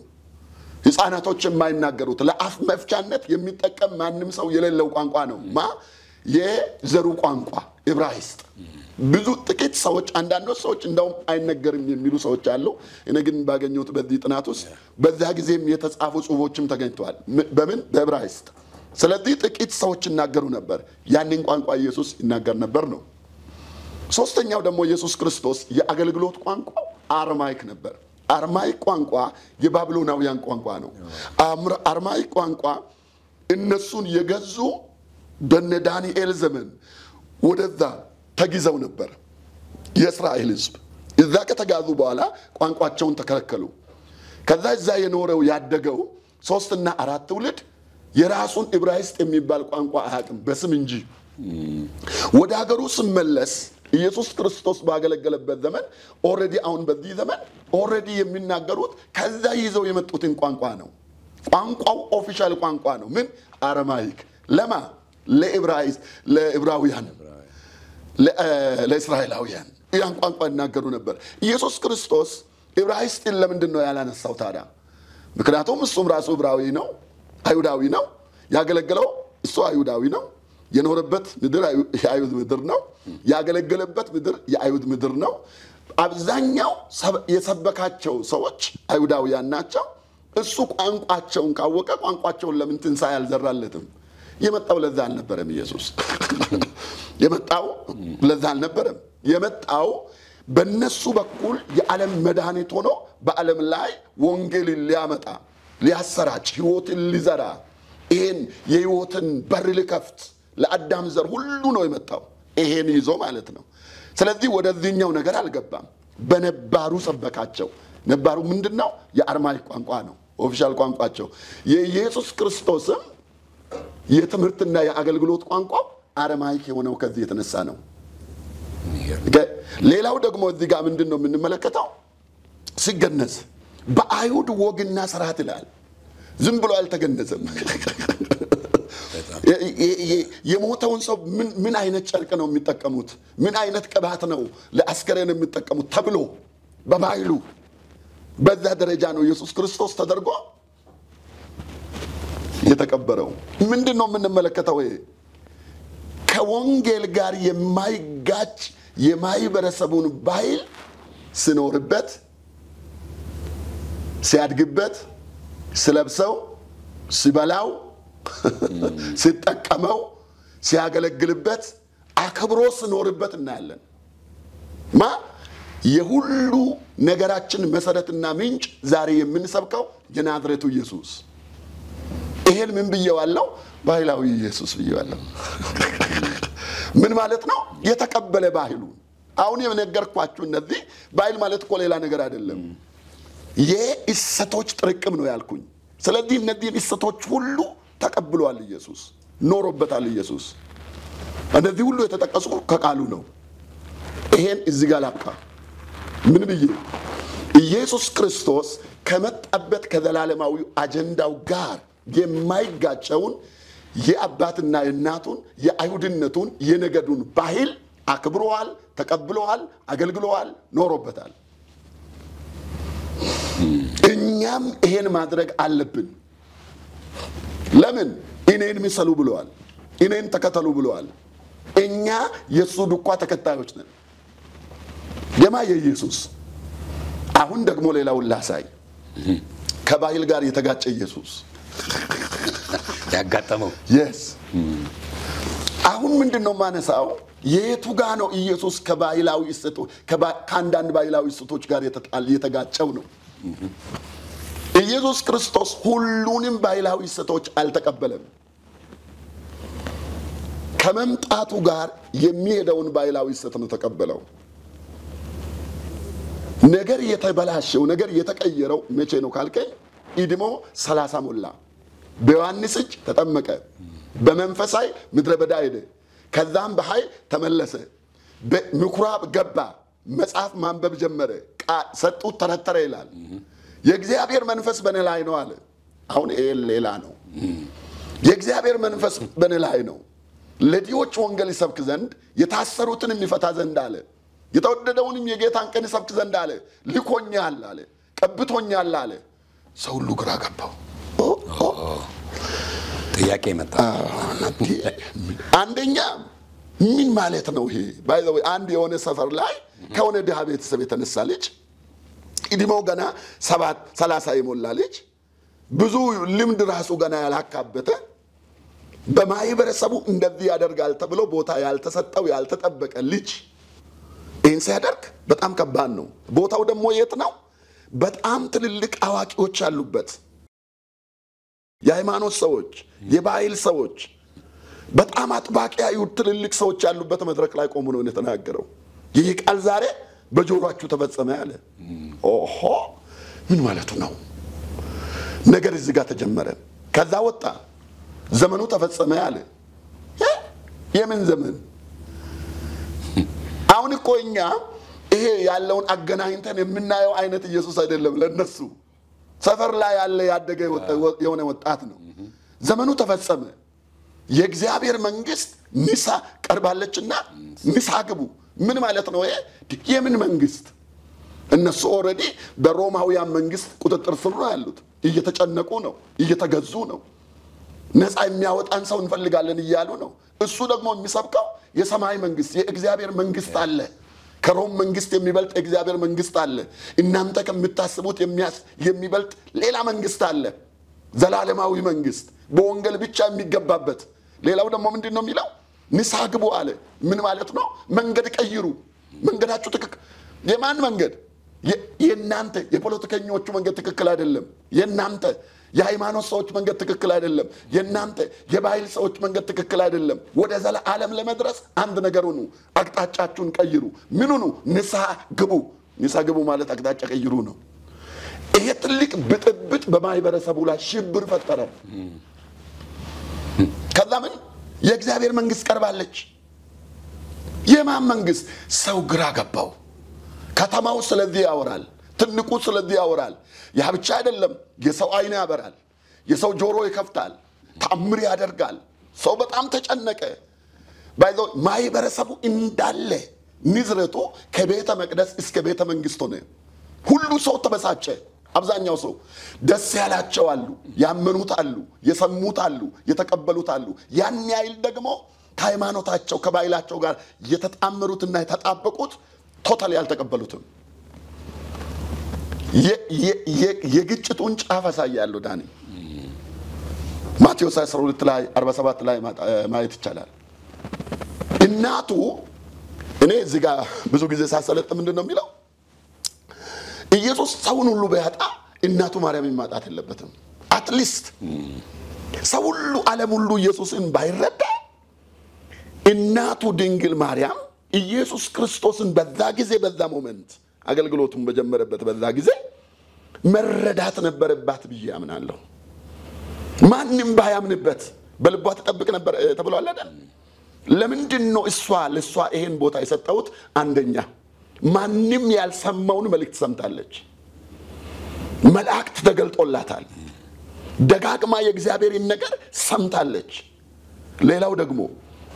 ሕፃናቶች የማይናገሩት ለአፍ መፍቻነት የሚጠቀም ማንም ሰው የሌለው ቋንቋ ነው የዘሩ ቋንቋ ዕብራይስጥ ብዙ ጥቂት ሰዎች አንዳንዶች ሰዎች እንደውም አይነገርም የሚሉ ሰዎች አሉ እኔ ግን ባገኘሁት በዚህ ጥናት ውስጥ በዛ ጊዜም የተጻፉ ጽሁፎችም ተገኝተዋል በምን በዕብራይስጥ ስለዚህ ጥቂት ሰዎች ይናገሩ ነበር ያንን ቋንቋ ኢየሱስ ይናገር ነበር ነው ሶስተኛው ደግሞ ኢየሱስ ክርስቶስ የአገልግሎት ቋንቋ አርማይክ ነበር አርማይክ ቋንቋ የባቢሎናውያን ቋንቋ ነው አርማይክ ቋንቋ እነሱን የገዙ በነ ዳንኤል ዘመን ወደዛ ተጊዘው ነበር የእስራኤል ሕዝብ እዛ ከተጋዙ በኋላ ቋንቋቸውን ተከለከሉ ከዛ እዛ የኖረው ያደገው 3 እና 4 ትውልድ የራሱን ዕብራይስጥ የሚባል ቋንቋ አያውቅም በስም እንጂ ወደ ሀገሩ ሲመለስ ኢየሱስ ክርስቶስ ባገለገለበት ዘመን ኦሬዲ አሁን በዚህ ዘመን ኦሬዲ የሚናገሩት ከዛ ይዘው የመጡትን ቋንቋ ነው ቋንቋው ኦፊሻል ቋንቋ ነው ምን አረማይክ ለማ ለዕብራውያን ለእስራኤላውያን ያን ቋንቋ ይናገሩ ነበር ኢየሱስ ክርስቶስ ዕብራይስጥን ለምንድን ነው ያላነሳው ታዲያ ምክንያቱም እሱም ራሱ ዕብራዊ ነው አይሁዳዊ ነው ያገለገለው እሱ አይሁዳዊ ነው የኖረበት ምድር የአይሁድ ምድር ነው ያገለገለበት ምድር የአይሁድ ምድር ነው አብዛኛው የሰበካቸው ሰዎች አይሁዳውያን ናቸው እሱ ቋንቋቸውን ካወቀ ቋንቋቸውን ለምን ትንሣኤ ያልዘራለትም የመጣው ለዛ አልነበረም ኢየሱስ የመጣው ለዛ አልነበረም የመጣው በእነሱ በኩል የዓለም መድኃኒት ሆኖ በዓለም ላይ ወንጌልን ሊያመጣ ሊያሰራጭ ሕይወትን ሊዘራ ይሄን የሕይወትን በር ሊከፍት ለአዳም ዘር ሁሉ ነው የመጣው ይሄን ይዞ ማለት ነው ስለዚህ ወደዚህኛው ነገር አልገባም በነባሩ ሰበካቸው ነባሩ ምንድነው የአርማይክ ቋንቋ ነው ኦፊሻል ቋንቋቸው የኢየሱስ ክርስቶስም የትምህርትና የአገልግሎት ቋንቋ አረማይክ የሆነው ከዚህ የተነሳ ነው ሌላው ደግሞ እዚህ ጋር ምንድነው የምንመለከተው ሲገነዝ በአይሁድ ወግና ሥርዓት ይላል ዝም ብሎ አልተገነዘም የሞተውን ሰው ምን አይነት ጨርቅ ነው የሚጠቀሙት ምን አይነት ቅባት ነው ለአስከሬን የሚጠቀሙት ተብሎ በባህሉ በዛ ደረጃ ነው ኢየሱስ ክርስቶስ ተደርጎ የተቀበረው ምንድነው የምንመለከተው ከወንጌል ጋር የማይጋጭ የማይበረሰቡን ባህል ሲኖርበት ሲያድግበት ሲለብሰው ሲበላው ሲጠቀመው ሲያገለግልበት አክብሮ ሲኖርበት እናያለን የሁሉ ነገራችን መሰረትና ምንጭ ዛሬ የምንሰብከው የናዝሬቱ ኢየሱስ ይሄን ምን ብየዋለሁ ባህላዊ ኢየሱስ ብየዋለሁ ምን ማለት ነው የተቀበለ ባህሉ አሁን የነገርኳችሁ እነዚህ ባህል ማለት እኮ ሌላ ነገር አይደለም የእሰቶች ጥርቅም ነው ያልኩኝ ስለዚህ እነዚህ እሰቶች ሁሉ ተቀብሏል ኢየሱስ ኖሮበታል ኢየሱስ እነዚህ ሁሉ የተጠቀሱ ከቃሉ ነው ይሄን እዚህ ጋር ላካ ምን ብዬ ኢየሱስ ክርስቶስ ከመጣበት ከዘላለማዊ አጀንዳው ጋር የማይጋጨውን የአባትና የእናቱን የአይሁድነቱን የነገዱን ባህል አክብሯል ተቀብሏል አገልግሏል ኖሮበታል እኛም ይሄን ማድረግ አለብን ለምን እኔን ምሰሉ ብለዋል እኔን ተከተሉ ብለዋል እኛ የሱ ዱኳ ተከታዮች ነን የኢየሱስ አሁን ደግሞ ሌላው ላሳይ ከባህል ጋር የተጋጨ ኢየሱስ ያጋጠመው yes አሁን ምንድነው ማነሳው የቱ ጋር ነው ኢየሱስ ከባህላዊ እሰቶች ከአንዳንድ ባህላዊ እሰቶች ጋር የተጋጨው ነው ኢየሱስ ክርስቶስ ሁሉንም ባህላዊ እሰቶች አልተቀበለም ከመምጣቱ ጋር የሚሄደውን ባይላዊ እሴት ነው ተቀበለው። ነገር የተበላሸው ነገር የተቀየረው መቼ ነው ካልከኝ ኢድሞ 30 ሞላ። በዮሐንስ እጅ ተጠመቀ፣ በመንፈሳይ ምድረ በዳ ሄደ፣ ከዛም በኃይል ተመለሰ፣ በምኩራብ ገባ፣ መጽሐፍ ማንበብ ጀመረ፣ ሰጡት ተረተረ ይላል። የእግዚአብሔር መንፈስ በእኔ ላይ ነው አለ። አሁን ይሄ ሌላ ነው። የእግዚአብሔር መንፈስ በእኔ ላይ ነው፣ ለድሆች ወንጌል ይሰብክ ዘንድ፣ የታሰሩትንም ይፈታ ዘንድ አለ፣ የተወደደውንም የጌታን ቀን ይሰብክ ዘንድ አለ፣ ልኮኛል አለ፣ ቀብቶኛል አለ። ሰው ሁሉ ግራ ገባው። ጥያቄ መጣ። አንደኛ ምን ማለት ነው ይሄ? ባይ ዘ ወይ አንድ የሆነ ሰፈር ላይ ከሆነ ድሃ ቤተሰብ የተነሳ ልጅ እድሜው ገና 30 የሞላ ልጅ ብዙ ልምድ ራሱ ገና ያላካበተ በማህበረሰቡ እንደዚህ ያደርጋል ተብሎ ቦታ ያልተሰጠው ያልተጠበቀ ልጅ ይህን ሲያደርግ በጣም ከባድ ነው። ቦታው ደግሞ የት ነው? በጣም ትልልቅ አዋቂዎች ያሉበት፣ የሃይማኖት ሰዎች፣ የባህል ሰዎች፣ በጣም አጥባቂ አይሁድ ትልልቅ ሰዎች ያሉበት መድረክ ላይ ቆሞ ነው የተናገረው። ይህ ቃል ዛሬ በጆሮአችሁ ተፈጸመ ያለ። ኦሆ ምን ማለቱ ነው? ነገር እዚህ ጋር ተጀመረ። ከዛ ወጣ፣ ዘመኑ ተፈጸመ ያለ። የምን ዘመን? አሁን እኮ እኛ ይሄ ያለውን አገናኝተን የምናየው አይነት ኢየሱስ አይደለም። ለነሱ ሰፈር ላይ ያለ ያደገ የሆነ ወጣት ነው። ዘመኑ ተፈጸመ፣ የእግዚአብሔር መንግስት ንሳ ቀርባለችና ንሳ ግቡ። ምን ማለት ነው ይሄ? የምን መንግስት? እነሱ ኦሬዲ በሮማውያን መንግስት ቁጥጥር ስር ነው ያሉት። እየተጨነቁ ነው፣ እየተገዙ ነው። ነፃ የሚያወጣን ሰው እንፈልጋለን እያሉ ነው። እሱ ደግሞ የሚሰብከው የሰማይ መንግስት የእግዚአብሔር መንግስት አለ። ከሮም መንግስት የሚበልጥ የእግዚአብሔር መንግስት አለ። እናንተ ከምታስቡት የሚበልጥ ሌላ መንግስት አለ፣ ዘላለማዊ መንግስት በወንጌል ብቻ የሚገባበት። ሌላው ደግሞ ምንድነው የሚለው? ንስሐ ግቡ አለ። ምን ማለት ነው? መንገድ ቀይሩ፣ መንገዳችሁ ትክክል። የማን መንገድ? የናንተ የፖለቲከኞቹ መንገድ ትክክል አይደለም። የናንተ የሃይማኖት ሰዎች መንገድ ትክክል አይደለም። የናንተ የባህል ሰዎች መንገድ ትክክል አይደለም። ወደ ዘላለም ለመድረስ አንድ ነገር ሁኑ፣ አቅጣጫችሁን ቀይሩ። ምን ሁኑ? ንስሐ ግቡ። ንስሐ ግቡ ማለት አቅጣጫ ቀይሩ ነው። ይሄ ትልቅ ብጥብጥ በማህበረሰቡ ላይ ሽብር ፈጠረ። ከዛ ምን? የእግዚአብሔር መንግስት ቀርባለች። የማን መንግስት? ሰው ግራ ገባው። ከተማው ስለዚህ ያወራል፣ ትንቁ ስለዚህ ያወራል። ያ ብቻ አይደለም፣ የሰው አይን ያበራል፣ የሰው ጆሮ ይከፍታል፣ ተአምር ያደርጋል። ሰው በጣም ተጨነቀ። ባይዘው ማህበረሰቡ እንዳለ ንዝረቱ ከቤተ መቅደስ እስከ ቤተ መንግስት ሆነ። ሁሉ ሰው ተበሳጨ። አብዛኛው ሰው ደስ ያላቸው አሉ፣ ያመኑት አሉ፣ የሰሙት አሉ፣ የተቀበሉት አሉ። ያን ያይል ደግሞ ከሃይማኖታቸው ከባህላቸው ጋር የተጣመሩትና የተጣበቁት ቶታሊ ያልተቀበሉትም። የግጭቱን ጫፍ ያሳያሉ። ዳኒ ማቴዎስ 12 ላይ 47 ላይ ማየት ይቻላል። እናቱ እኔ እዚህ ጋር ብዙ ጊዜ ሳሰለጥ ምንድነው የሚለው? ኢየሱስ ሰውን ሁሉ ቢያጣ እናቱ ማርያምን ማጣት የለበትም። አትሊስት ሰው ሁሉ ዓለም ሁሉ ኢየሱስን ባይረዳ እናቱ ድንግል ማርያም ኢየሱስ ክርስቶስን በዛ ጊዜ በዛ ሞመንት አገልግሎቱን በጀመረበት በዛ ጊዜ መረዳት ነበረባት ብዬ አምናለሁ። ማንንም ባያምንበት በልቧ ተጠብቅ ነበር ተብሏል አይደል? ለምንድን ነው ለሷ ይሄን ቦታ የሰጠውት? አንደኛ ማንንም ያልሰማውን መልእክት ሰምታለች። መላእክት ተገልጦላታል። ደጋግማ የእግዚአብሔርን ነገር ሰምታለች። ሌላው ደግሞ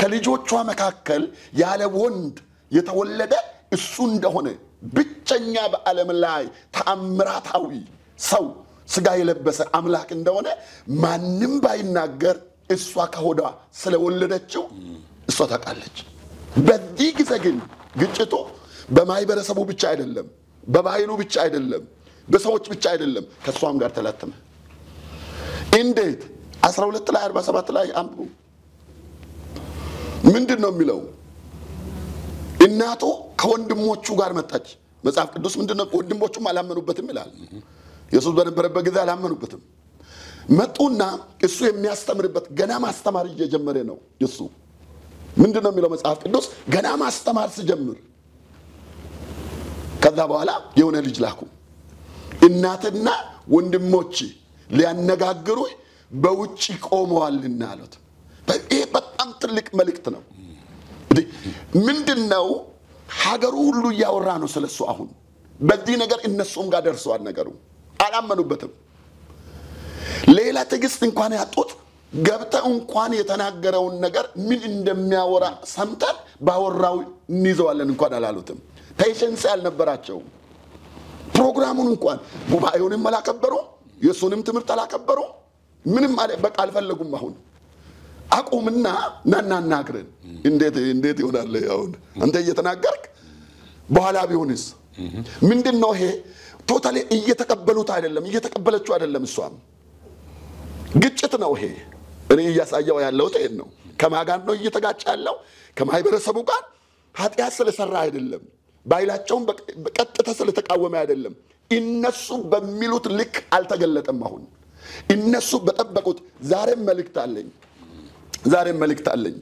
ከልጆቿ መካከል ያለ ወንድ የተወለደ እሱ እንደሆነ ብቸኛ በዓለም ላይ ተአምራታዊ ሰው ስጋ የለበሰ አምላክ እንደሆነ ማንንም ባይናገር እሷ ከሆዷ ስለወለደችው እሷ ታውቃለች። በዚህ ጊዜ ግን ግጭቱ በማህበረሰቡ ብቻ አይደለም፣ በባህሉ ብቻ አይደለም፣ በሰዎች ብቻ አይደለም፣ ከሷም ጋር ተላተመ። እንዴት? 12 ላይ 47 ላይ አንብቡ። ምንድነው የሚለው? እናቱ ከወንድሞቹ ጋር መጣች። መጽሐፍ ቅዱስ ምንድነው? ወንድሞቹም አላመኑበትም ይላል። ኢየሱስ በነበረበት ጊዜ አላመኑበትም። መጡና እሱ የሚያስተምርበት ገና ማስተማር እየጀመረ ነው። እሱ ምንድነው የሚለው መጽሐፍ ቅዱስ? ገና ማስተማር ሲጀምር ከዛ በኋላ የሆነ ልጅ ላኩ። እናትና ወንድሞች ሊያነጋግሩ በውጪ ቆመዋልና አሉት። ይሄ በጣም ትልቅ መልእክት ነው። ምንድነው? ሀገሩ ሁሉ ያወራ ነው ስለሱ። አሁን በዚህ ነገር እነሱም ጋር ደርሰዋል። ነገሩ አላመኑበትም። ሌላ ትዕግስት እንኳን ያጡት ገብተው እንኳን የተናገረውን ነገር ምን እንደሚያወራ ሰምተን ባወራው እንይዘዋለን እንኳን አላሉትም። ፔሸንስ ያልነበራቸው ፕሮግራሙን እንኳን ጉባኤውንም አላከበሩ፣ የሱንም ትምህርት አላከበሩ። ምንም በቃ አልፈለጉም። አሁን አቁምና ናናናግረን እንዴት ይሆናል? አሁን አንተ እየተናገርክ በኋላ ቢሆንስ ምንድነው? ይሄ ቶታሊ እየተቀበሉት አይደለም፣ እየተቀበለችው አይደለም። እሷም ግጭት ነው ይሄ። እኔ እያሳየው ያለው ተይን ነው። ከማጋን ነው እየተጋጨ ያለው ከማይበረሰቡ ጋር። ኃጢአት ስለሰራ አይደለም፣ ባይላቸውን በቀጥታ ስለተቃወመ አይደለም። እነሱ በሚሉት ልክ አልተገለጠም። አሁን እነሱ በጠበቁት ዛሬም መልእክት አለኝ።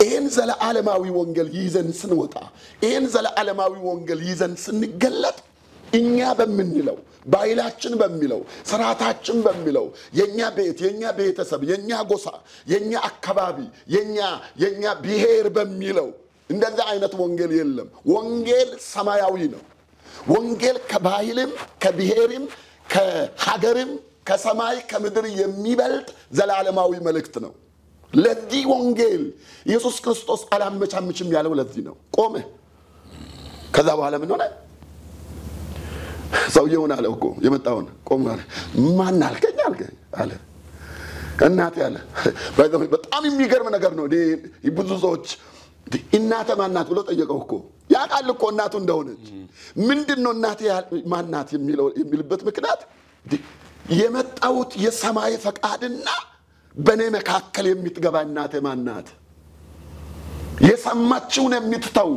ይሄን ዘለዓለማዊ ወንጌል ይዘን ስንወጣ፣ ይሄን ዘለዓለማዊ ወንጌል ይዘን ስንገለጥ እኛ በምንለው ባይላችን በሚለው ስራታችን በሚለው የኛ ቤት የኛ ቤተሰብ የኛ ጎሳ የኛ አካባቢ የኛ ብሔር በሚለው እንደዛ አይነት ወንጌል የለም። ወንጌል ሰማያዊ ነው። ወንጌል ከባይልም ከብሔርም ከሀገርም ከሰማይ ከምድር የሚበልጥ ዘላለማዊ መልእክት ነው። ለዚህ ወንጌል ኢየሱስ ክርስቶስ አላመቻምችም ያለው ለዚህ ነው። ቆመ። ከዛ በኋላ ምን ሆነ? ሰውየውን አለው እኮ የመጣውን ቆም አለ። ማን አልከኝ አለ። እናቴ አለ። በጣም የሚገርም ነገር ነው። ብዙ ሰዎች እናተ ማናት ብሎ ጠየቀው እኮ። ያውቃል እኮ እናቱ እንደሆነች። ምንድነው እናቴ ማናት የሚልበት ምክንያት የመጣውት የሰማይ ፈቃድና በኔ መካከል የምትገባ እናቴ ማናት? የሰማችውን የምትተው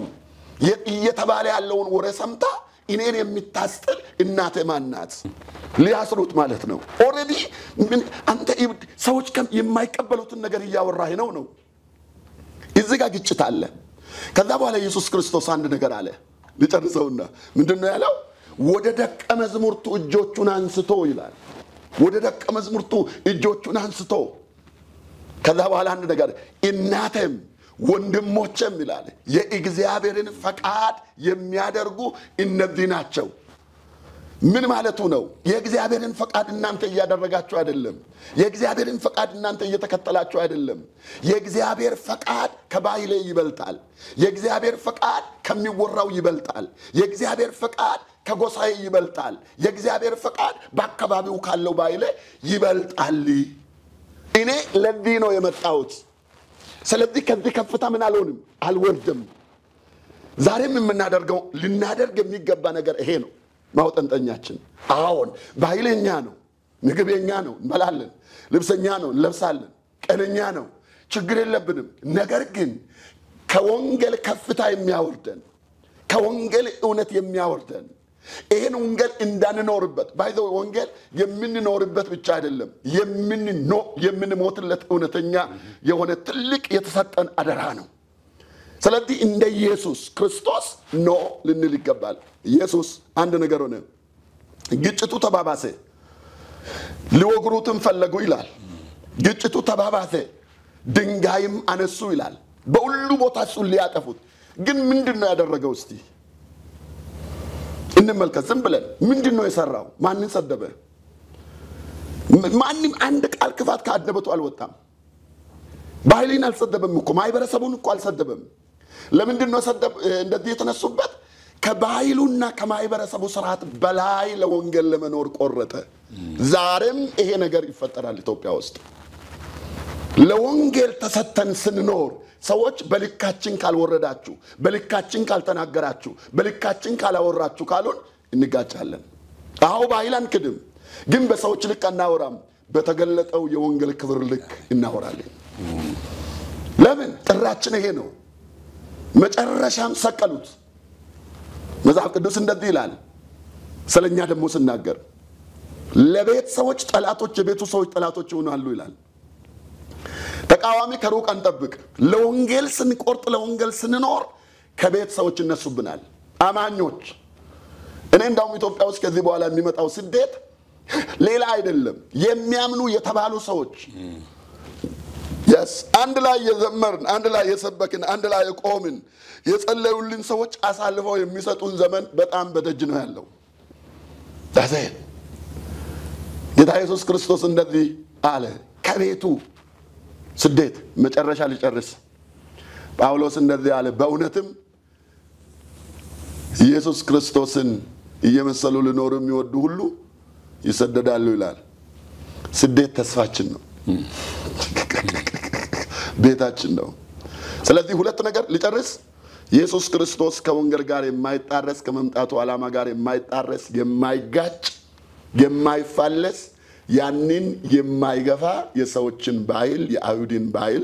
እየተባለ ያለውን ወሬ ሰምታ እኔን የምታስጥል እናቴ ማናት? ሊያስሩት ማለት ነው። ኦሬዲ አንተ ሰዎች የማይቀበሉትን ነገር እያወራህ ነው። እዚህ ጋር ግጭት አለ። ከዛ በኋላ ኢየሱስ ክርስቶስ አንድ ነገር አለ። ልጨርሰውና ምንድነው ያለው? ወደ ደቀ መዝሙርቱ እጆቹን አንስቶ ይላል። ወደ ደቀ መዝሙርቱ እጆቹን አንስቶ ከዛ በኋላ አንድ ነገር እናቴም ወንድሞቼም ይላል የእግዚአብሔርን ፈቃድ የሚያደርጉ እነዚህ ናቸው። ምን ማለቱ ነው? የእግዚአብሔርን ፈቃድ እናንተ እያደረጋችሁ አይደለም። የእግዚአብሔርን ፈቃድ እናንተ እየተከተላችሁ አይደለም። የእግዚአብሔር ፈቃድ ከባይሌ ይበልጣል። የእግዚአብሔር ፈቃድ ከሚወራው ይበልጣል። የእግዚአብሔር ፈቃድ ከጎሳዬ ይበልጣል። የእግዚአብሔር ፈቃድ በአካባቢው ካለው ባይሌ ይበልጣል። እኔ ለዚህ ነው የመጣሁት። ስለዚህ ከዚህ ከፍታ ምን አልወርድም። ዛሬም የምናደርገው ልናደርግ የሚገባ ነገር ይሄ ነው። ማውጠንጠኛችን አሁን ባይለኛ ነው፣ ምግብኛ ነው፣ እንበላለን፣ ልብሰኛ ነው፣ እንለብሳለን፣ ቀነኛ ነው፣ ችግር የለብንም። ነገር ግን ከወንጌል ከፍታ የሚያወርደን ከወንጌል እውነት የሚያወርደን ይሄን ወንጌል እንዳንኖርበት ባይዘው ወንጌል የምንኖርበት ብቻ አይደለም፣ የምንሞትለት እውነተኛ የሆነ ትልቅ የተሰጠን አደራ ነው። ስለዚህ እንደ ኢየሱስ ክርስቶስ ልንል ይገባል። ኢየሱስ አንድ ነገር ሆነ። ግጭቱ ተባባሰ፣ ሊወግሩትም ፈለጉ ይላል። ግጭቱ ተባባሰ፣ ድንጋይም አነሱ ይላል። በሁሉ ቦታ እሱን ሊያጠፉት። ግን ምንድነው ያደረገው? እስቲ እንመልከት ዝም ብለን። ምንድነው የሰራው? ማንን ሰደበ? ማንም አንድ ቃል ክፋት ከአንደበቱ አልወጣም። ባይሊን አልሰደበም እኮ፣ ማይበረሰቡን እኮ አልሰደበም። ለምንድነው እንደዚህ የተነሱበት? ከባይሉና ከማይበረሰቡ ስርዓት በላይ ለወንጌል ለመኖር ቆረጠ። ዛሬም ይሄ ነገር ይፈጠራል ኢትዮጵያ ውስጥ። ለወንጌል ተሰተን ስንኖር ሰዎች በልካችን ካልወረዳችሁ፣ በልካችን ካልተናገራችሁ፣ በልካችን ካላወራችሁ ካሉን እንጋጫለን። አዎ ባይላን ክድም ግን በሰዎች ልክ እናወራም። በተገለጠው የወንጌል ክብር ልክ እናወራለን። ለምን? ጥራችን ይሄ ነው። መጨረሻም ሰቀሉት። መጽሐፍ ቅዱስ እንደዚህ ይላል ስለኛ ደግሞ ሲናገር ለቤት ሰዎች ጠላቶች፣ የቤቱ ሰዎች ጠላቶች ይሆናሉ ይላል። ተቃዋሚ ከሩቅ አንጠብቅ። ለወንጌል ስንቆርጥ ለወንጌል ስንኖር ከቤት ሰዎች እነሱብናል አማኞች። እኔ እንዳውም ኢትዮጵያ ውስጥ ከዚህ በኋላ የሚመጣው ስደት ሌላ አይደለም የሚያምኑ የተባሉ ሰዎች አንድ ላይ የዘመርን አንድ ላይ የሰበክን አንድ ላይ የቆምን የጸለዩልን ሰዎች አሳልፈው የሚሰጡን ዘመን በጣም በደጅ ነው ያለው። ጌታ ኢየሱስ ክርስቶስ እንደዚህ አለ ከቤቱ ስደት መጨረሻ ሊጨርስ ጳውሎስ እንደዚህ አለ በእውነትም ኢየሱስ ክርስቶስን እየመሰሉ ሊኖሩ የሚወዱ ሁሉ ይሰደዳሉ ይላል። ስደት ተስፋችን ነው ቤታችን ነው። ስለዚህ ሁለት ነገር ሊጨርስ ኢየሱስ ክርስቶስ ከወንጌል ጋር የማይጣረስ ከመምጣቱ ዓላማ ጋር የማይጣረስ የማይጋጭ የማይፋለስ ያንን የማይገፋ የሰዎችን ባህል የአይሁድን ባህል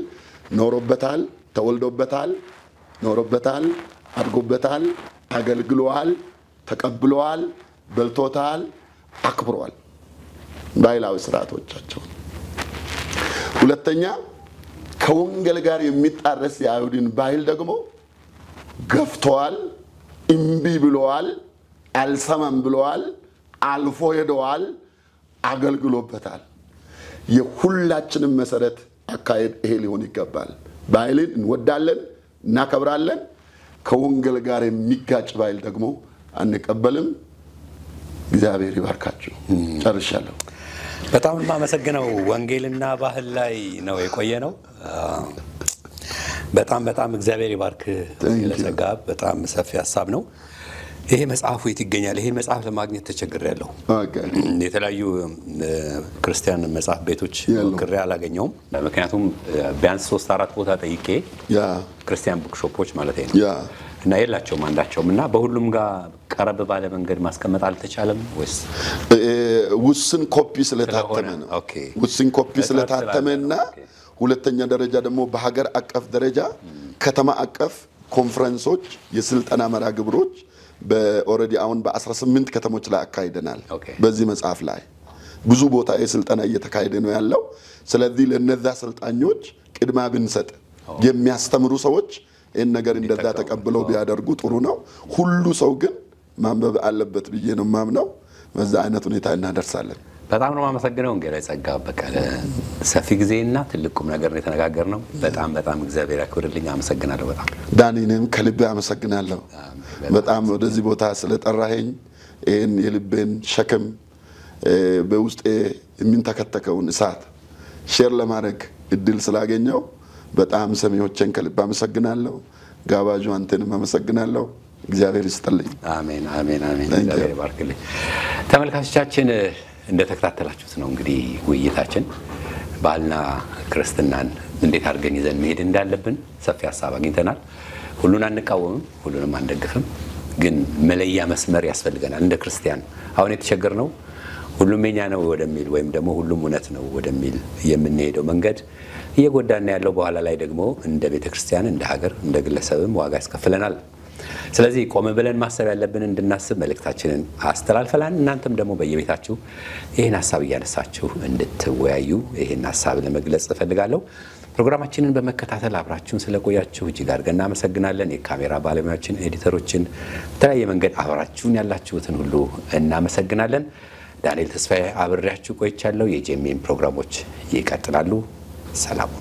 ኖሮበታል ተወልዶበታል ኖሮበታል አድጎበታል አገልግሏል ተቀብሏል በልቶታል አክብሯል ባህላዊ ስርዓቶቻቸው። ሁለተኛ ከወንጌል ጋር የሚጣረስ የአይሁድን ባህል ደግሞ ገፍቷል እምቢ ብሏል አልሰማም ብሏል አልፎ ሄደዋል አገልግሎበታል። የሁላችንም መሰረት አካሄድ ይሄ ሊሆን ይገባል። ባህልን እንወዳለን እናከብራለን ከወንጌል ጋር የሚጋጭ ባህል ደግሞ አንቀበልም። እግዚአብሔር ይባርካችሁ። ጨርሻለሁ። በጣም ማመሰግነው ወንጌልና ባህል ላይ ነው የቆየነው። በጣም እግዚአብሔር ይባርክ ለጸጋ በጣም ሰፊ ሐሳብ ነው። ይሄ መጽሐፉ የት ይገኛል? ይሄ መጽሐፍ ለማግኘት ተቸግሬያለሁ። የተለያዩ ክርስቲያን መጽሐፍ ቤቶች ክሬ አላገኘውም። ምክንያቱም ቢያንስ 3-4 ቦታ ጠይቄ ክርስቲያን ቡክሾፖች ማለት ነው እና የላቸውም አንዳቸውም እና በሁሉም ጋር ቀረብ ባለ መንገድ ማስቀመጥ አልተቻለም ወይስ ውስን ኮፒ ስለታተመ ነው? ውስን ኮፒ ስለታተመና ሁለተኛ ደረጃ ደግሞ በሀገር አቀፍ ደረጃ ከተማ አቀፍ ኮንፈረንሶች የስልጠና መርሃ ግብሮች በኦሬዲ አሁን በ18 ከተሞች ላይ አካሂደናል። በዚህ መጽሐፍ ላይ ብዙ ቦታ የስልጠና እየተካሄደ ነው ያለው። ስለዚህ ለነዛ ስልጣኞች ቅድማ ብንሰጥ የሚያስተምሩ ሰዎች ይሄን ነገር እንደዛ ተቀብለው ቢያደርጉ ጥሩ ነው። ሁሉ ሰው ግን ማንበብ አለበት ብዬ ነው ማምነው። በዛ አይነት ሁኔታ እናደርሳለን። በጣም ነው ማመሰግነው። እንግዲህ ጸጋ በቃለ ሰፊ ጊዜና ትልቁም ነገር ነው የተነጋገርነው። በጣም እግዚአብሔር ያክብርልኝ። አመሰግናለሁ። በጣም ዳኒንም ከልቤ አመሰግናለሁ። በጣም ወደዚህ ቦታ ስለጠራኸኝ ይሄን የልቤን ሸክም በውስጤ የሚንተከተከውን እሳት ሼር ለማድረግ እድል ስላገኘው በጣም ሰሚዎችን ከልብ አመሰግናለሁ። ጋባዡ አንተንም አመሰግናለሁ። እግዚአብሔር ይስጥልኝ። አሜን። እግዚአብሔር ይባርክልኝ። ተመልካቾቻችን እንደተከታተላችሁት ነው እንግዲህ ውይይታችን ባህልና ክርስትናን እንዴት አድርገን ይዘን መሄድ እንዳለብን ሰፊ ሐሳብ አግኝተናል። ሁሉን አንቃወምም፣ ሁሉንም አንደግፍም፣ ግን መለያ መስመር ያስፈልገናል። እንደ ክርስቲያን አሁን የተቸገርነው ሁሉም የኛ ነው ወደሚል ወይም ደግሞ ሁሉም እውነት ነው ወደሚል የምንሄደው መንገድ እየጎዳና ያለው በኋላ ላይ ደግሞ እንደ ቤተክርስቲያን እንደ ሀገር እንደ ግለሰብም ዋጋ ያስከፍለናል። ስለዚህ ቆም ብለን ማሰብ ያለብን እንድናስብ መልእክታችንን አስተላልፈናል። እናንተም ደግሞ በየቤታችሁ ይሄን ሐሳብ እያነሳችሁ እንድትወያዩ ይሄን ሐሳብ ለመግለጽ እፈልጋለሁ። ፕሮግራማችንን በመከታተል አብራችሁን ስለቆያችሁ እጅግ አድርገን እናመሰግናለን። የካሜራ ባለሙያዎችን፣ ኤዲተሮችን፣ በተለያየ መንገድ አብራችሁን ያላችሁትን ሁሉ እናመሰግናለን። ዳንኤል ተስፋዬ አብሬያችሁ ቆይቻለሁ። የጄኤምኤም ፕሮግራሞች ይቀጥላሉ። ሰላም